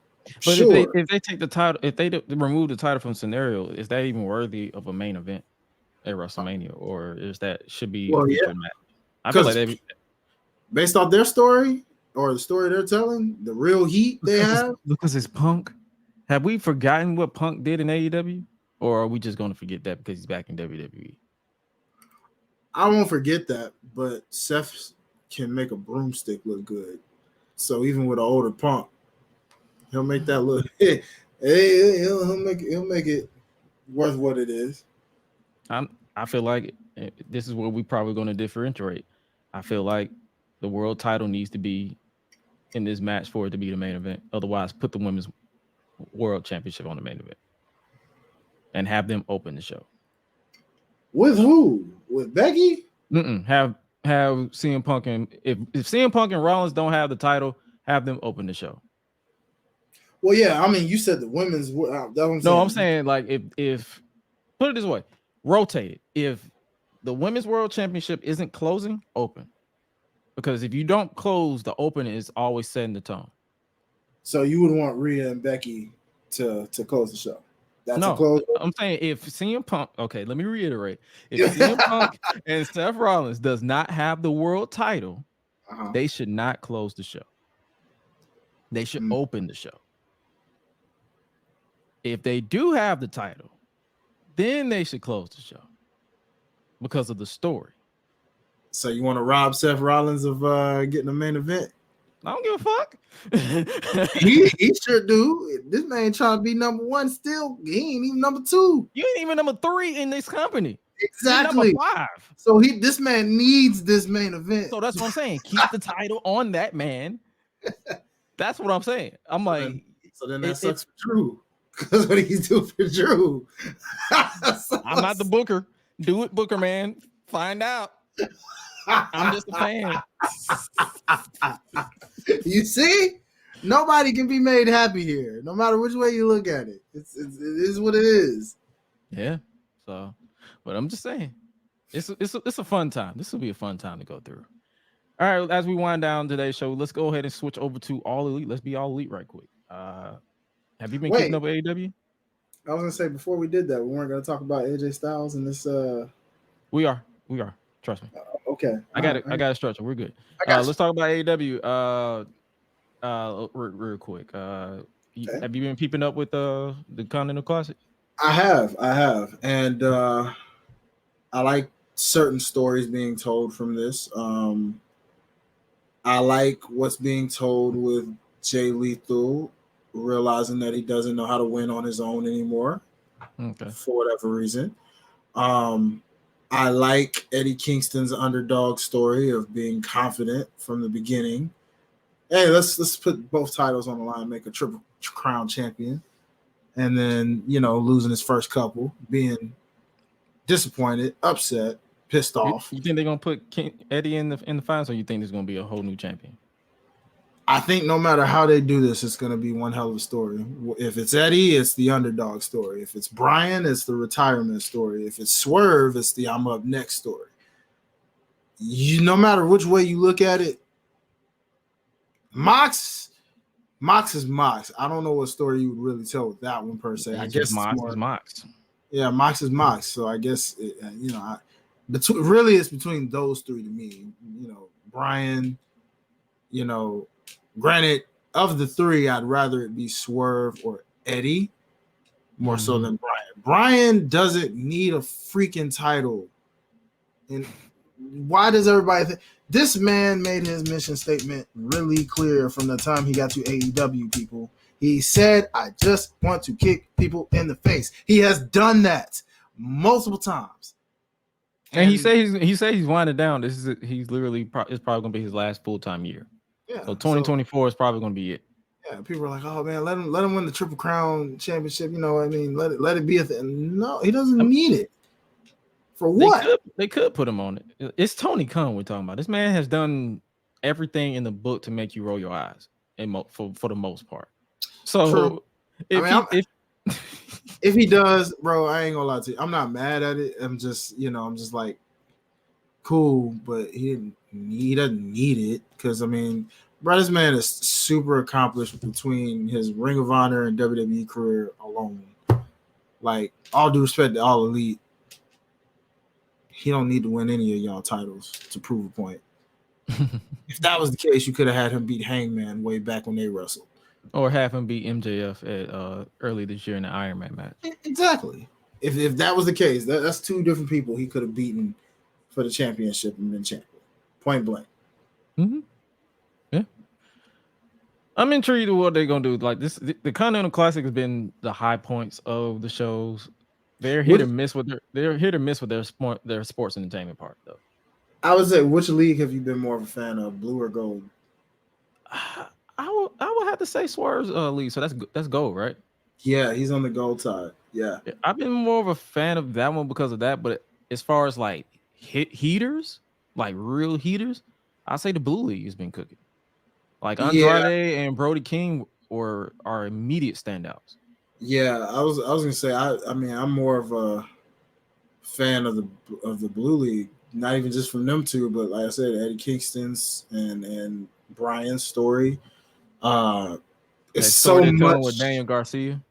but sure. if they take the title, if they remove the title from scenario, is that even worthy of a main event at WrestleMania, or is that should be a featured match? I feel like based off their story or the story they're telling, the real heat they have. Because it's Punk. Have we forgotten what Punk did in AEW, or are we just going to forget that because he's back in WWE? I won't forget that, but Seth can make a broomstick look good. So even with an older Punk, he'll make that look. He'll make it worth what it is. I feel like this is where we probably going to differentiate. I feel like the world title needs to be in this match for it to be the main event. Otherwise, put the Women's World Championship on the main event and have them open the show. With who? With Becky? Have CM Punk and if CM Punk and Rollins don't have the title, have them open the show. Well, yeah, I mean, you said the women's. I'm saying like if put it this way, rotate it. If the Women's World Championship isn't closing, open. Because if you don't close, the open is always setting the tone. So you would want Rhea and Becky to close the show. That's a close. I'm saying if CM Punk, okay, let me reiterate. If CM Punk and Seth Rollins does not have the world title, they should not close the show. They should open the show. If they do have the title, then they should close the show because of the story. So you want to rob Seth Rollins of getting a main event? I don't give a fuck. he sure do. This man trying to be number one still. He ain't even number two. You ain't even number 3 in this company. Exactly. Number 5. So this man needs this main event. So that's what I'm saying. Keep the title on that man. That's what I'm saying. I'm like, so then that sucks for Drew. Because what did he do for Drew? I'm not the booker. Do it, Booker, man. Find out. I'm just a fan. You see? Nobody can be made happy here, no matter which way you look at it. It is what it is. Yeah. So, but I'm just saying, it's a fun time. This will be a fun time to go through. All right, as we wind down today's show, let's go ahead and switch over to All Elite. Let's be All Elite right quick. Have you been keeping up with AEW? I was gonna say before we did that, we weren't gonna talk about AJ Styles and this. We are. Trust me. Okay. I got it. I got a structure. We're good. Let's talk about AEW. Real quick. Okay. Have you been keeping up with the Continental Classic? I have, and I like certain stories being told from this. I like what's being told with Jay Lethal realizing that he doesn't know how to win on his own anymore, for whatever reason. I like Eddie Kingston's underdog story of being confident from the beginning. Hey, let's put both titles on the line, make a triple crown champion, and then losing his first couple, being disappointed, upset, pissed off. You think they're gonna put Eddie in the finals, or you think there's gonna be a whole new champion? I think no matter how they do this, it's going to be one hell of a story. If it's Eddie, it's the underdog story. If it's Brian, it's the retirement story. If it's Swerve, it's the I'm up next story. No matter which way you look at it, Mox is Mox. I don't know what story you would really tell with that one per se. I guess Mox is Mox. Yeah, Mox is Mox. So I guess really it's between those three to me. Brian. Granted, of the three, I'd rather it be Swerve or Eddie more so than Brian. Brian doesn't need a freaking title. And why does everybody think this man made his mission statement really clear from the time he got to AEW, people? He said, I just want to kick people in the face. He has done that multiple times. And he says he's winding down. He's literally it's probably gonna be his last full-time year. Yeah, so 2024 is probably going to be it. Yeah, people are like, "Oh man, let him win the Triple Crown Championship." Let it be a thing. No, he doesn't need it. For what? They could put him on it. It's Tony Khan we're talking about. This man has done everything in the book to make you roll your eyes, for the most part. So if he does, bro, I ain't gonna lie to you. I'm not mad at it. I'm just like, cool, but he doesn't need it because bro, this man is super accomplished between his Ring of Honor and WWE career alone. Like, all due respect to All Elite, he don't need to win any of y'all titles to prove a point. If that was the case, you could have had him beat Hangman way back when they wrestled, or have him beat MJF at early this year in the Iron Man match. Exactly. If that was the case, that's two different people he could have beaten for the championship and been champion. Point blank. Mm-hmm. Yeah. I'm intrigued with what they're gonna do. Like this, the Continental Classic has been the high points of the shows. They're hit or miss with their sports entertainment part, though. I would say, which league have you been more of a fan of, blue or gold? I would have to say Swerve's league. So that's gold, right? Yeah, he's on the gold side. Yeah, I've been more of a fan of that one because of that. But as far as like heaters, like real heaters, I say the blue league has been cooking. Like Andrade and Brody King are immediate standouts. Yeah, I was gonna say I'm more of a fan of the blue league, not even just from them two, but like I said, Eddie Kingston's and Brian's story. It's so much with Daniel Garcia.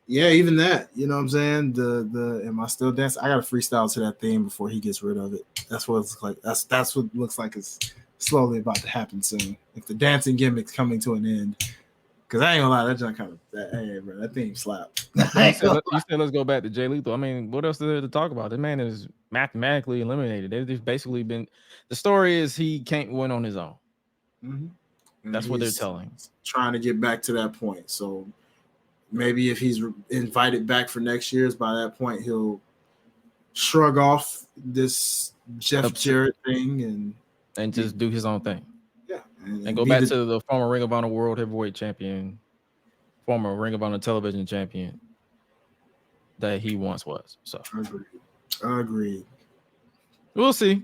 Yeah, even that. You know what I'm saying? The Am I Still Dancing? I gotta freestyle to that theme before he gets rid of it. That's what it's like. That's what looks like it's slowly about to happen soon. If the dancing gimmick's coming to an end. Because I ain't gonna lie, that joint kind of that theme slapped. You said let's go back to Jay Lethal. What else is there to talk about? This man is mathematically eliminated. They've basically been. The story is he can't win on his own. Mm-hmm. That's what they're telling. Trying to get back to that point. So maybe if he's invited back for next year's, by that point he'll shrug off this Jeff Jarrett thing and just do his own thing. Yeah, and go back to the former Ring of Honor World Heavyweight Champion, former Ring of Honor Television Champion that he once was. So agreed. We'll see.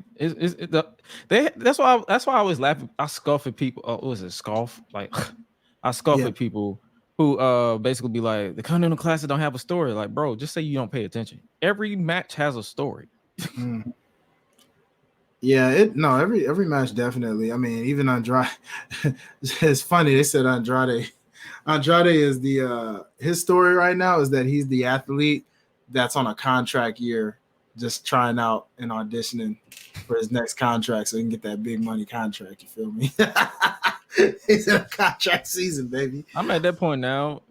That's why I always laugh. I scoff at people. What was it? Scoff? Like I scoff at people who basically be like, the Continental Classic don't have a story. Like, bro, just say you don't pay attention. Every match has a story. Yeah, every match definitely. I mean, even Andrade. It's funny they said Andrade is the his story right now is that he's the athlete that's on a contract year, just trying out and auditioning for his next contract so he can get that big money contract. You feel me? He's in a contract season, baby. I'm at that point now.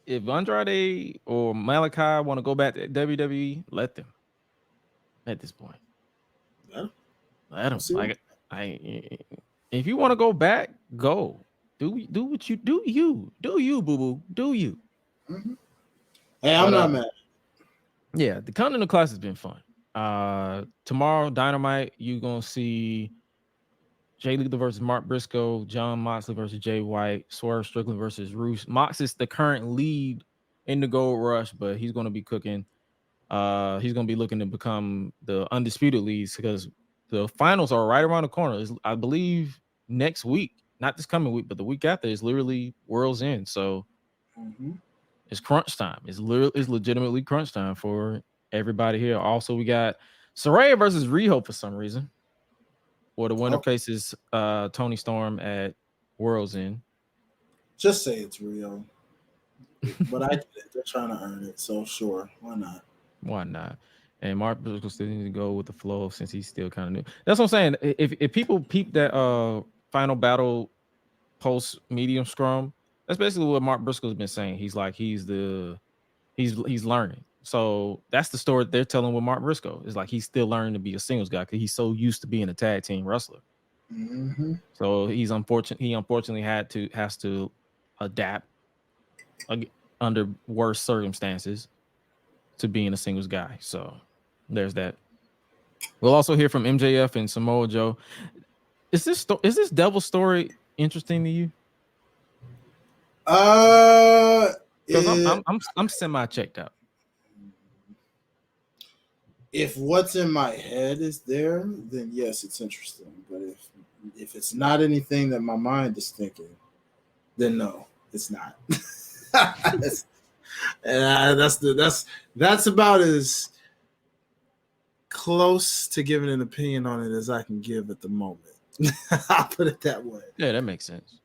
If Andrade or Malachi want to go back to WWE, let them. At this point, let them. Like, if you want to go back, go. Do what you do. You boo boo. Do you? Mm-hmm. Hey, I'm not mad. Yeah, the Continental Class has been fun. Tomorrow, Dynamite, you're gonna see Jay Lethal versus Mark Briscoe, John Moxley versus Jay White, Swerve Strickland versus Roos. Mox is the current lead in the Gold Rush, but he's gonna be cooking. He's gonna be looking to become the undisputed leads because the finals are right around the corner. I believe next week, not this coming week, but the week after is literally World's End. So it's crunch time. It's legitimately crunch time for everybody here. Also, we got Saraya versus Riho for some reason, or the winner faces Tony Storm at World's End. Just say it's Rio, but I get it. They're trying to earn it, so sure, why not? Why not? And Mark Briscoe still needs to go with the flow since he's still kind of new. That's what I'm saying. If people peep that final battle post medium scrum, that's basically what Mark Briscoe's been saying. He's like he's learning. So that's the story they're telling with Mark Briscoe. It's like he's still learning to be a singles guy because he's so used to being a tag team wrestler. So he unfortunately has to adapt under worse circumstances to being a singles guy. So there's that. We'll also hear from MJF and Samoa Joe. Is this Devil story interesting to you? Because I'm semi checked out. If what's in my head is there, then yes, it's interesting. But if it's not anything that my mind is thinking, then no, it's not. That's about as close to giving an opinion on it as I can give at the moment. I'll put it that way. Yeah, that makes sense.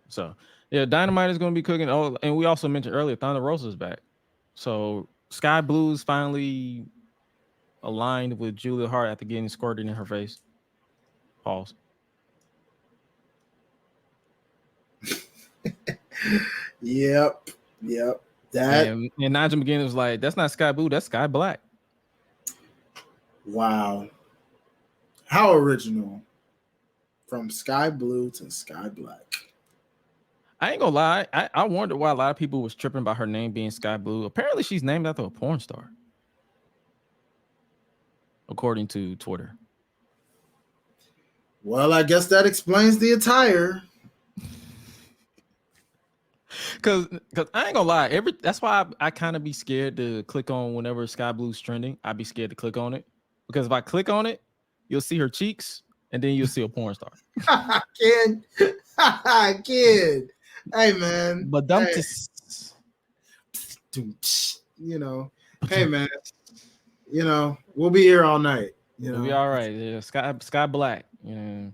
So yeah, Dynamite is going to be cooking. Oh, and we also mentioned earlier, Thunder Rosa is back. So Sky Blue's finally aligned with Julia Hart after getting squirted in her face. Pause. Yep. That and Nigel McGuinness was like, "That's not Sky Blue, that's Sky Black." Wow, how original! From Sky Blue to Sky Black. I ain't gonna lie, I wondered why a lot of people was tripping about her name being Sky Blue. Apparently, she's named after a porn star, according to Twitter. Well, I guess that explains the attire. Cause I ain't gonna lie, that's why I kind of be scared to click on whenever Sky Blue's trending. I'd be scared to click on it because if I click on it, you'll see her cheeks and then you'll see a porn star. Kid. Hey man. But you know, hey man, you know, we'll be here all night. You know, we'll be all right. Yeah, Sky Black. Yeah.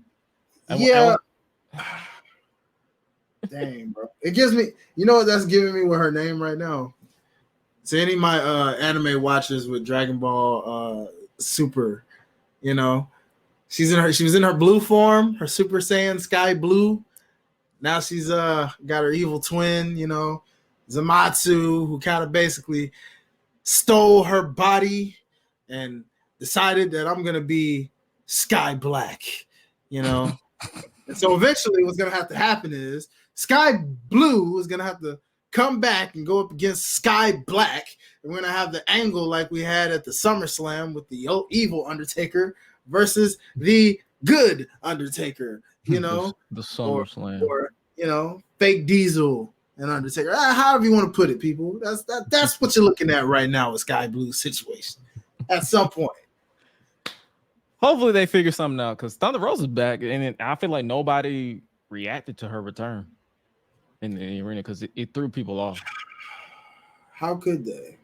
Dang, bro. It gives me, you know what that's giving me with her name right now? To any of my anime watchers with Dragon Ball Super, you know, she was in her blue form, her Super Saiyan Sky Blue. Now she's got her evil twin, you know, Zamatsu, who kind of basically stole her body and decided that I'm gonna be Sky Black, you know. And so eventually what's gonna have to happen is Sky Blue is going to have to come back and go up against Sky Black. And we're going to have the angle like we had at the SummerSlam with the evil Undertaker versus the good Undertaker, you know? the SummerSlam. Or, you know, fake Diesel and Undertaker. However you want to put it, people. That's what you're looking at right now with Sky Blue's situation at some point. Hopefully they figure something out because Thunder Rosa's back. And I feel like nobody reacted to her return in the arena because it threw people off. How could they?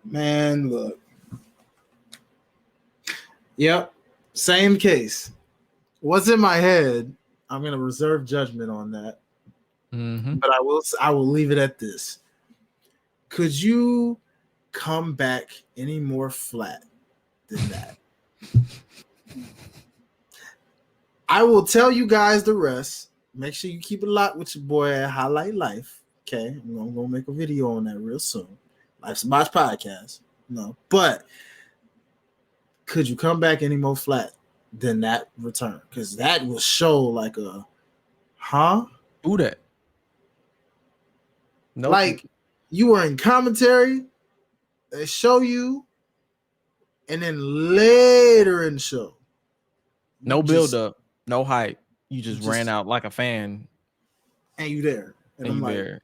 Man, look. Yep, same case. What's in my head? I'm gonna reserve judgment on that, but I will leave it at this. Could you come back any more flat than that? I will tell you guys the rest. Make sure you keep it locked with your boy at Hi-Lite Life. Okay, I'm gonna make a video on that real soon. Life's a Botch podcast. No, but could you come back any more flat than that return? Because that will show like a Who that? Nope. Like you were in commentary, they show you, and then later in the show, no build up, no hype. You just ran out like a fan, and you there, and I'm like, there.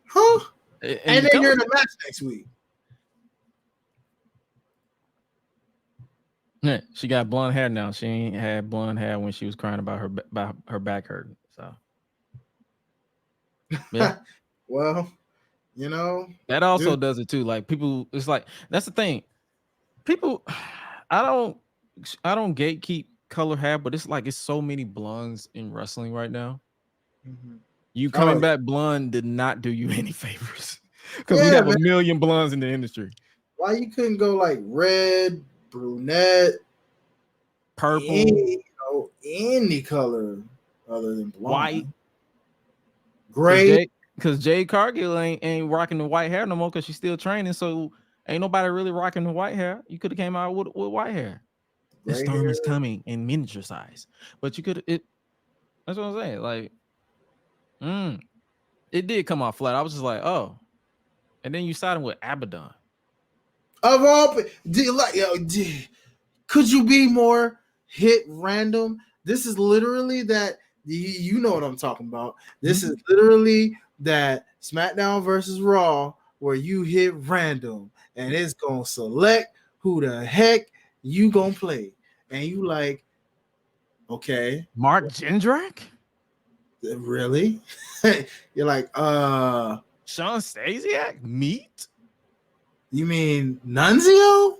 Huh? And then you're in the match next week. Yeah, she got blonde hair now. She ain't had blonde hair when she was crying about her back hurting. So, yeah. Well, you know that also does it too. Like people, it's like that's the thing. People, I don't gatekeep color hair, but it's like it's so many blondes in wrestling right now. Mm-hmm. You coming back blonde did not do you any favors because we have a million blondes in the industry. Why you couldn't go like red, brunette, purple, any color other than blonde, white, gray? Because Jade Cargill ain't rocking the white hair no more because she's still training. So ain't nobody really rocking the white hair. You could have came out with white hair. The storm is coming in miniature size, but you could it. That's what I'm saying. Like, it did come out flat. I was just like, oh, and then you siding with Abaddon. Of all, could you be more hit random? This is literally that. You know what I'm talking about. This is literally that SmackDown versus Raw where you hit random and it's gonna select who the heck you gonna play, and you like, okay, Mark Jindrak? Really? You're like, Sean Stasiak? Meat? You mean Nunzio?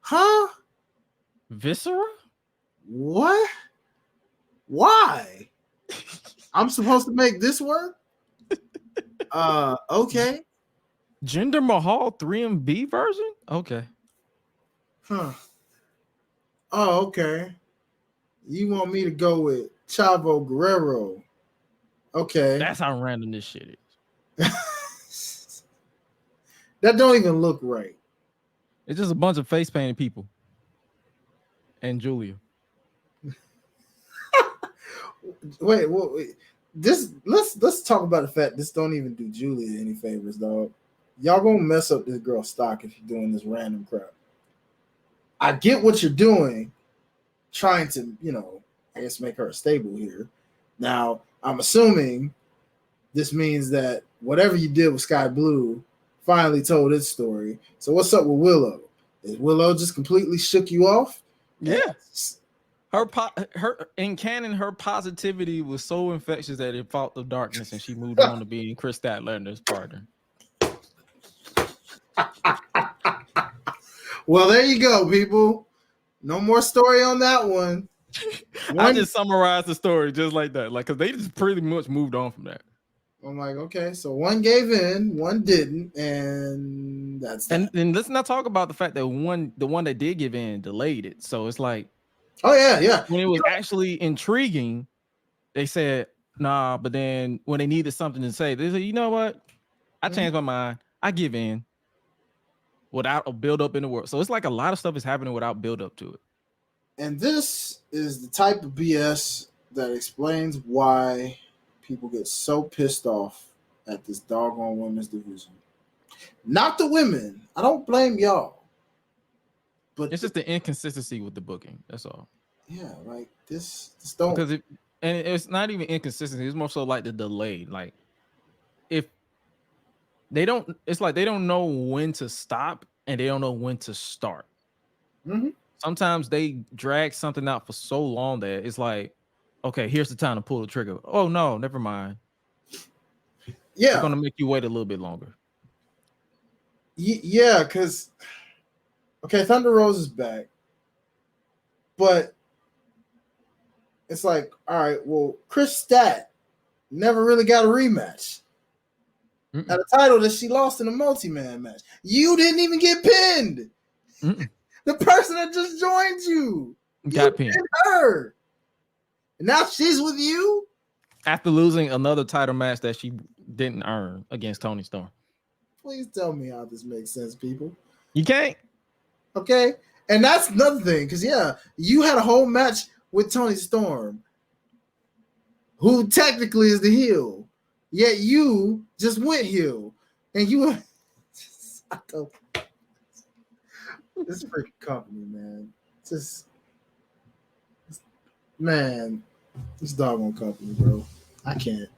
Huh? Viscera? What? Why? I'm supposed to make this work? Okay. Jinder Mahal 3MB version? Okay. Huh. Oh, okay. You want me to go with Chavo Guerrero? Okay. That's how random this shit is. That don't even look right. It's just a bunch of face painted people. And Julia. Wait. Let's talk about the fact this don't even do Julia any favors, dog. Y'all gonna mess up this girl's stock if you're doing this random crap. I get what you're doing, trying to, I guess make her stable here. Now, I'm assuming this means that whatever you did with Sky Blue finally told its story. So what's up with Willow? Is Willow just completely shook you off? Yeah. Her in canon, her positivity was so infectious that it fought the darkness, and she moved on to being Chris Statlander's partner. Well, there you go, people. No more story on that one. I just summarized the story just like that, like because they just pretty much moved on from that. I'm like, okay, so one gave in, one didn't, and that's that. And let's not talk about the fact that the one that did give in delayed it. So it's like, oh yeah. When it was actually intriguing, they said nah. But then when they needed something to say, they said, you know what? I changed my mind. I give in without a build up in the world. So it's like a lot of stuff is happening without build up to it. And this is the type of BS that explains why people get so pissed off at this doggone women's division. Not the women. I don't blame y'all. But it's just the inconsistency with the booking. That's all. Yeah, like this don't, because it's not even inconsistency. It's more so like the delay. Like if they don't, it's like they don't know when to stop and they don't know when to start. Mm-hmm. sometimes they drag something out for so long that it's like, okay, here's the time to pull the trigger. Oh no, never mind. Yeah, They're gonna make you wait a little bit longer. yeah, because okay, Thunder Rose is back, but it's like, all right, well, Chris Stat never really got a rematch at a title that she lost in a multi-man match. You didn't even get pinned. The person that just joined you got pinned. Her. And now she's with you after losing another title match that she didn't earn against Toni Storm. Please tell me how this makes sense, people. You can't. Okay. And that's another thing, because you had a whole match with Toni Storm, who technically is the heel, yet you just went heel, and you were this freaking company, man. Man, this doggone company, bro. I can't.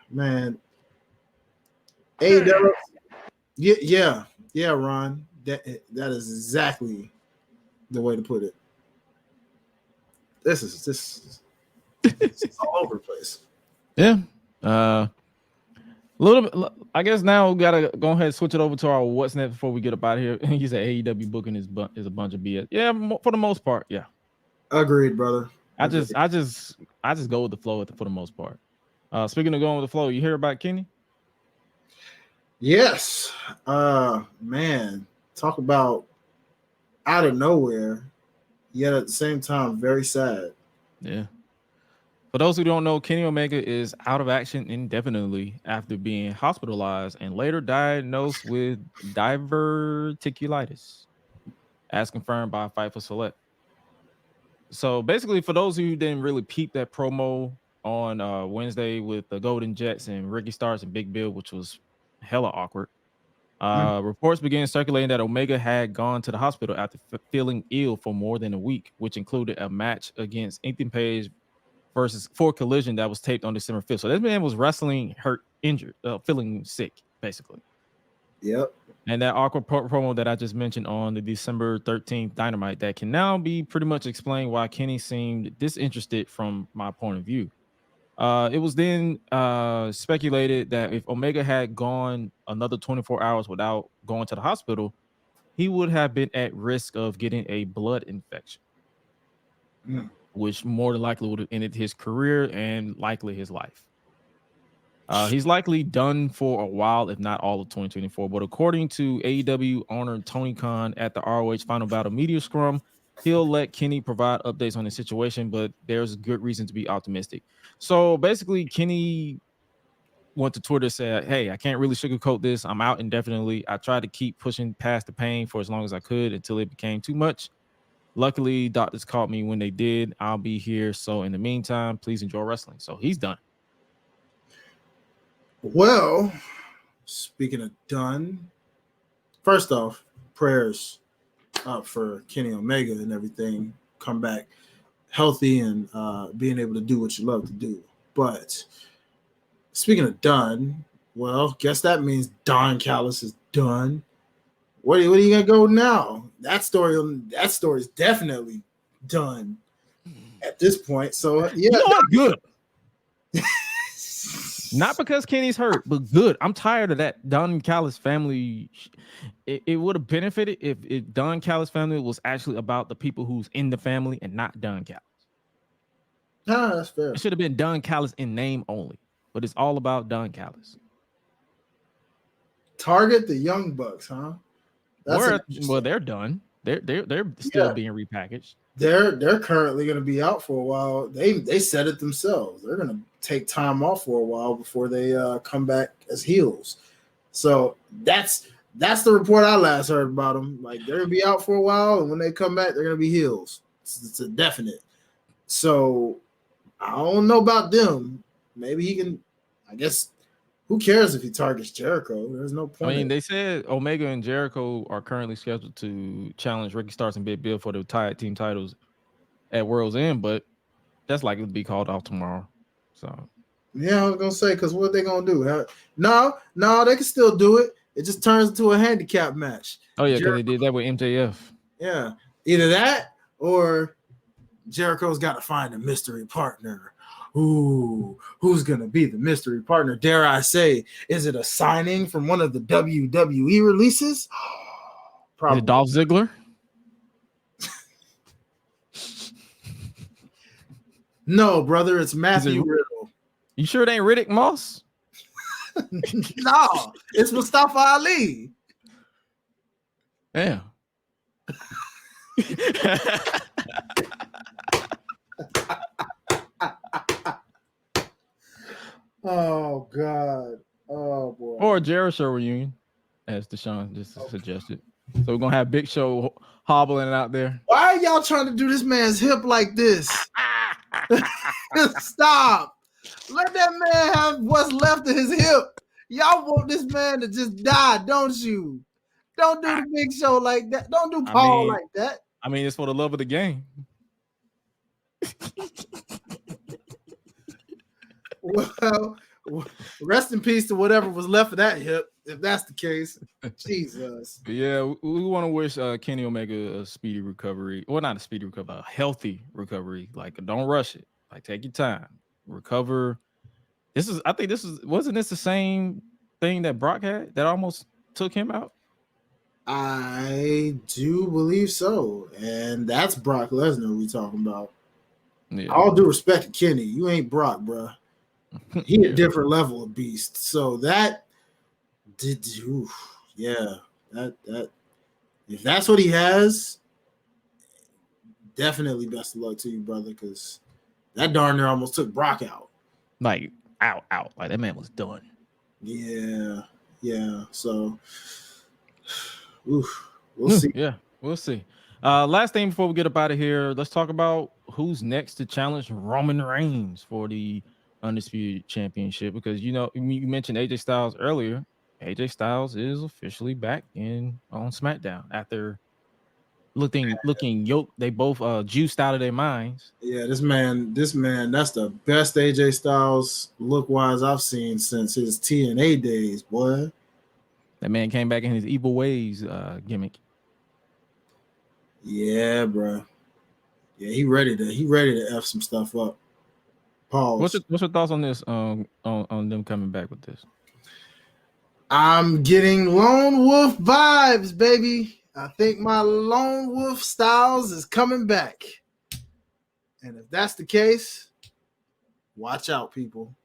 Man. AEW, yeah, Ron. That is exactly the way to put it. This is all over the place. Yeah. A little bit. I guess now we gotta go ahead and switch it over to our what's next before we get up out of here. He said AEW booking is a bunch of BS. Yeah, for the most part, yeah. Agreed, brother. I just go with the flow for the most part. Speaking of going with the flow, you hear about Kenny? Yes. Man, talk about out of nowhere, yet at the same time very sad. Yeah. For those who don't know, Kenny Omega is out of action indefinitely after being hospitalized and later diagnosed with diverticulitis, as confirmed by Fightful Select. So basically, for those who didn't really peep that promo on Wednesday with the Golden Jets and Ricky Starks and Big Bill, which was hella awkward, reports began circulating that Omega had gone to the hospital after feeling ill for more than a week, which included a match against Ethan Page for Collision that was taped on December 5th. So this man was wrestling hurt, injured, feeling sick, basically. Yep. And that awkward promo that I just mentioned on the December 13th Dynamite that can now be pretty much explained why Kenny seemed disinterested from my point of view. It was then speculated that if Omega had gone another 24 hours without going to the hospital, he would have been at risk of getting a blood infection, which more than likely would have ended his career and likely his life. He's likely done for a while, if not all of 2024. But according to AEW owner Tony Khan at the ROH Final Battle Media Scrum, he'll let Kenny provide updates on the situation, but there's good reason to be optimistic. So basically, Kenny went to Twitter and said, hey, I can't really sugarcoat this. I'm out indefinitely. I tried to keep pushing past the pain for as long as I could until it became too much. Luckily, doctors caught me when they did. I'll be here. So in the meantime, please enjoy wrestling. So he's done. Well, speaking of done, first off, prayers up for Kenny Omega and everything. Come back healthy and being able to do what you love to do. But speaking of done, well, guess that means Don Callis is done. What are you gonna go now? That story is definitely done at this point. So yeah, you know what? Good. Not because Kenny's hurt, but good. I'm tired of that Don Callis family. It would have benefited if Don Callis family was actually about the people who's in the family and not Don Callis. Ah, that's fair. It should have been Don Callis in name only, but it's all about Don Callis. Target the Young Bucks, huh? Well, they're done. They're still being repackaged. They're currently going to be out for a while. They said it themselves. They're going to take time off for a while before they come back as heels. So that's the report I last heard about them. Like, they're going to be out for a while, and when they come back, they're going to be heels. It's a definite. So I don't know about them. Maybe he can. I guess who cares if he targets Jericho? There's no point. I mean, they said Omega and Jericho are currently scheduled to challenge Ricky Starks and Big Bill for the tag team titles at World's End, but that's likely to be called off tomorrow. So yeah, I was gonna say, because what are they gonna do? No, they can still do it. It just turns into a handicap match. Oh yeah, because they did that with MJF. Yeah, either that or Jericho's got to find a mystery partner. Ooh, who's gonna be the mystery partner? Dare I say, is it a signing from one of the WWE releases? Is Probably. it Dolph Ziggler? No, brother, it's Matthew Riddle. You sure it ain't Riddick Moss? No, it's Mustafa Ali. Damn. Oh God. Oh boy. Or a Jericho reunion, as Deshaun just suggested. So we're gonna have Big Show hobbling out there. Why are y'all trying to do this man's hip like this? Stop. Let that man have what's left of his hip. Y'all want this man to just die, don't you? Don't do the Big Show like that. Don't do Paul like that. I mean, it's for the love of the game. Well, rest in peace to whatever was left of that hip, if that's the case. Jesus. But yeah, we want to wish Kenny Omega a speedy recovery. Well, not a speedy recovery, a healthy recovery. Like, don't rush it. Like, take your time. Recover. Wasn't this the same thing that Brock had that almost took him out? I do believe so. And that's Brock Lesnar we talking about. Yeah. All due respect to Kenny. You ain't Brock, bro. He a different level of beast. So that did that if that's what he has, definitely best of luck to you, brother, because that darn near almost took Brock out. Like out. Like that man was done. Yeah. So we'll see. Yeah, we'll see. Last thing before we get up out of here, let's talk about who's next to challenge Roman Reigns for the Undisputed Championship, because you mentioned AJ Styles earlier. AJ Styles is officially back on SmackDown after looking yoked. They both juiced out of their minds. Yeah, this man, that's the best AJ Styles look wise I've seen since his TNA days, boy. That man came back in his evil ways gimmick. Yeah, bro. Yeah, he ready to F some stuff up. Pause. What's your thoughts on this? On them coming back with this? I'm getting Lone Wolf vibes, baby. I think my Lone Wolf Styles is coming back. And if that's the case, watch out, people.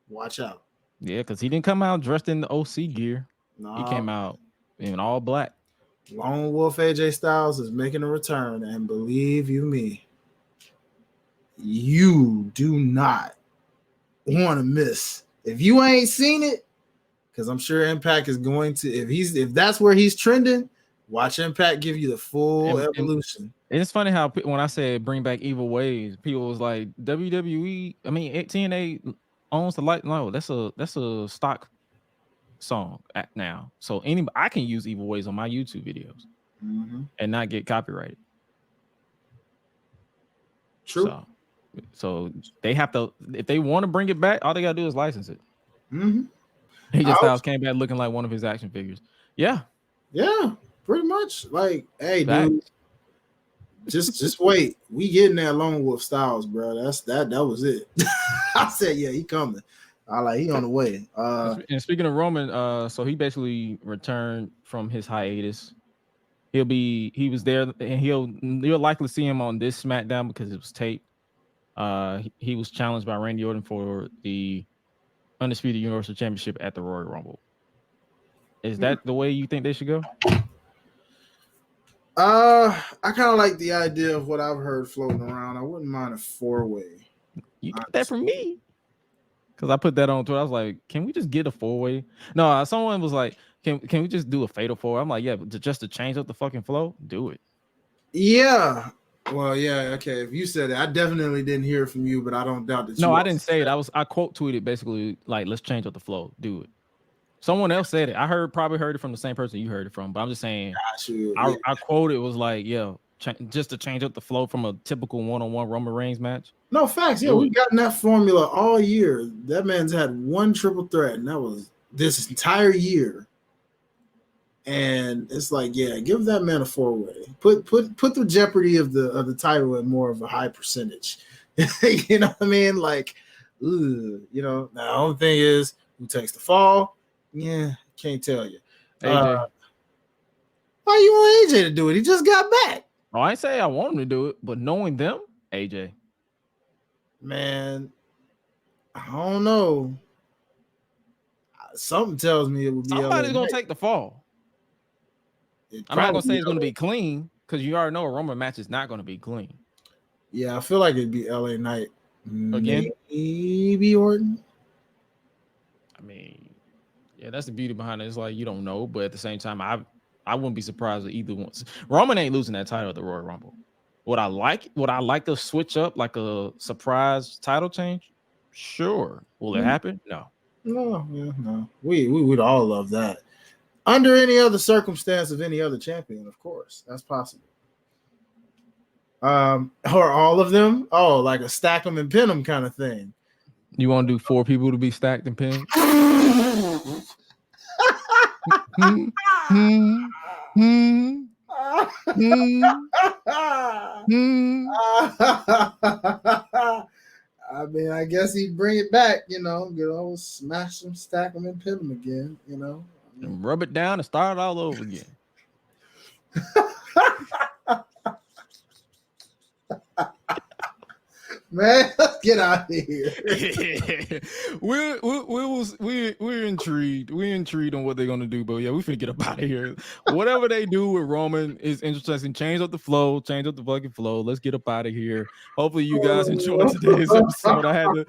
Watch out. Yeah, because he didn't come out dressed in the OC gear. No, He came out in all black. Lone Wolf AJ Styles is making a return, and believe you me, you do not want to miss. If you ain't seen it, because I'm sure Impact is going to, if that's where he's trending, watch Impact give you the full evolution. And it's funny how when I said bring back evil ways, people was like WWE. I mean, TNA owns the light. No, that's a stock song now. So I can use evil ways on my YouTube videos and not get copyrighted. True. So they have to, if they want to bring it back, all they gotta do is license it. AJ Styles came back looking like one of his action figures. Yeah, pretty much. Like, hey, dude, just wait. We getting that Lone Wolf Styles, bro. That was it. I said, yeah, he coming. He on the way. And speaking of Roman, so he basically returned from his hiatus. He was there, and you'll likely see him on this SmackDown because it was taped. He was challenged by Randy Orton for the Undisputed Universal Championship at the Royal Rumble. Is that the way you think they should go? I kind of like the idea of what I've heard floating around. I wouldn't mind a 4-way. You got that from me? Because I put that on Twitter. I was like, can we just get a 4-way? No, someone was like, can we just do a fatal 4? I'm like, yeah, but just to change up the fucking flow, do it. Yeah. Well, yeah, okay. If you said it, I definitely didn't hear it from you, but I don't doubt that. No, I didn't say it. I quote tweeted basically like, let's change up the flow, do it. Someone else said it. I probably heard it from the same person you heard it from, but I'm just saying. I quoted was like, yeah, just to change up the flow from a typical one-on-one Roman Reigns match. No facts. Yeah, we've gotten that formula all year. That man's had one triple threat, and that was this entire year. And it's like, yeah, give that man a 4-way. Put the jeopardy of the title at more of a high percentage. You know what I mean? Like, ooh, you know. Now, the only thing is, who takes the fall? Yeah, can't tell you. AJ. Why you want AJ to do it? He just got back. Oh, I ain't say I want him to do it, but knowing them, AJ. Man, I don't know. Something tells me it would be Somebody's LA gonna Knight. take the fall. I'm not gonna say it's gonna be clean because you already know a Roman match is not gonna be clean. Yeah, I feel like it'd be LA Knight. Again? Maybe Orton. I mean, yeah, that's the beauty behind it. It's like you don't know, but at the same time, I wouldn't be surprised if either one. Roman ain't losing that title at the Royal Rumble. Would I like to switch up like a surprise title change? Sure. Will it happen? No. No. We would all love that. Under any other circumstance of any other champion, of course, that's possible. Or all of them. Oh, like a stack them and pin them kind of thing. You want to do 4 people to be stacked and pinned? I mean, I guess he'd bring it back, smash them, stack them, and pin them again, And rub it down and start it all over again. Man, let's get out of here. We're intrigued. We're intrigued on what they're gonna do, but yeah, we finna get up out of here. Whatever they do with Roman is interesting. Change up the flow, change up the fucking flow. Let's get up out of here. Hopefully, you guys enjoyed today's episode. I had to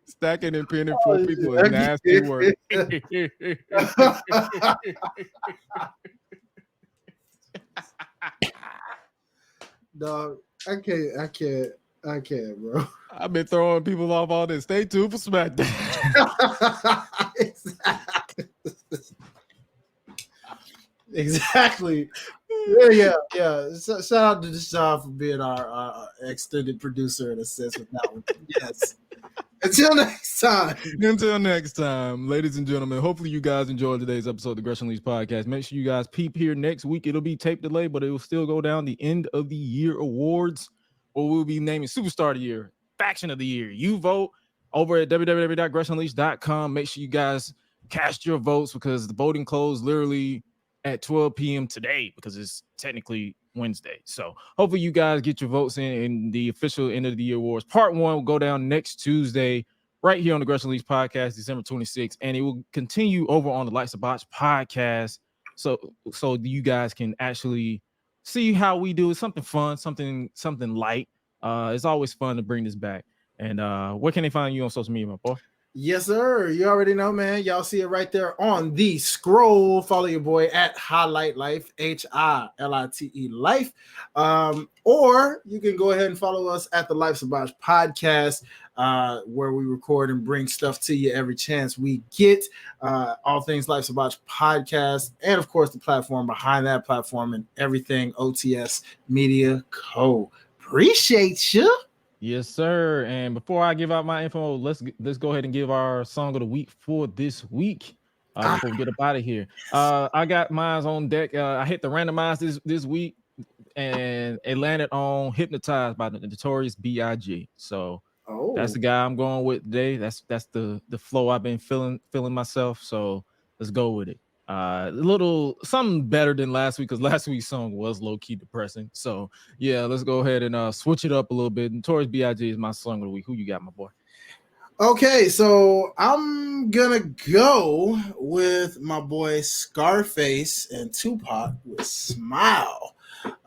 stacking and pinning 4 people is nasty work. Dog, I can't, bro. I've been throwing people off all this. Stay tuned for SmackDown. Exactly. Yeah. Shout out to Deshaun for being our extended producer and assist with that one. Yes. Until next time. Until next time, ladies and gentlemen, hopefully you guys enjoyed today's episode of the Gresh Unleashed podcast. Make sure you guys peep here next week. It'll be tape delay, but it will still go down the end of the year awards, or we'll be naming Superstar of the Year, Faction of the Year. You vote over at www.gressunleashed.com. Make sure you guys cast your votes because the voting closed literally at 12 p.m. today because it's technically Wednesday. So hopefully you guys get your votes in the official end of the year awards. Part 1 will go down next Tuesday right here on the Gresh Unleashed podcast, December 26th, and it will continue over on the Lights of Botch podcast. So you guys can actually see how we do it. Something fun, something light. It's always fun to bring this back. And where can they find you on social media, my boy? Yes, sir. You already know, man. Y'all see it right there on the scroll. Follow your boy at Hi-Lite Life, HILITE Life. Or you can go ahead and follow us at the Life's About podcast, where we record and bring stuff to you every chance we get. All things Life's About podcast, and of course the platform behind that platform and everything OTS Media Co. Appreciate you. Yes, sir. And before I give out my info, let's go ahead and give our song of the week for this week. Before we get up out of here, I got mine on deck. I hit the randomize this week, and it landed on "Hypnotized" by the Notorious B.I.G. So that's the guy I'm going with today. That's the flow I've been feeling myself. So let's go with it. A little something better than last week because last week's song was low-key depressing. So yeah, let's go ahead and switch it up a little bit. Notorious B.I.G. is my song of the week. Who you got, my boy? Okay, so I'm gonna go with my boy Scarface and Tupac with Smile.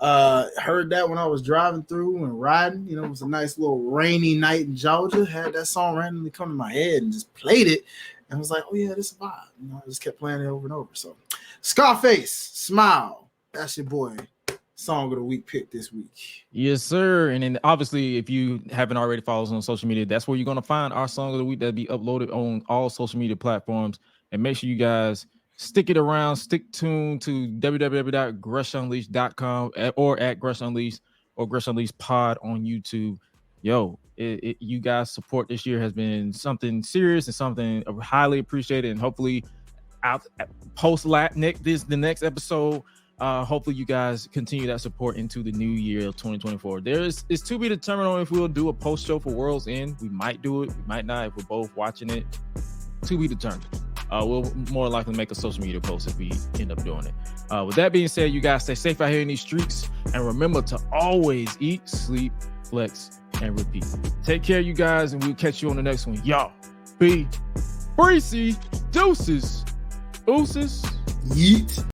Heard that when I was driving through and riding. It was a nice little rainy night in Georgia. Had that song randomly come to my head and just played it. And I was like, oh yeah, this is a vibe. I just kept playing it over and over. So Scarface, Smile. That's your boy. Song of the week pick this week. Yes, sir. And then obviously, if you haven't already followed us on social media, that's where you're going to find our song of the week that'll be uploaded on all social media platforms. And make sure you guys stick tuned to www.gressunleashed.com or at Gresh Unleashed or Gresh Unleashed Pod on YouTube. yo, you guys' support this year has been something serious and something highly appreciated. And hopefully, the next episode, hopefully you guys continue that support into the new year of 2024. It's to be determined on if we'll do a post show for World's End. We might do it, we might not. If we're both watching it, to be determined. We'll more likely make a social media post if we end up doing it. With that being said, you guys stay safe out here in these streets, and remember to always eat, sleep, flex, and repeat. Take care, you guys, and we'll catch you on the next one. Y'all be breezy. Deuces. Ooses. Yeet.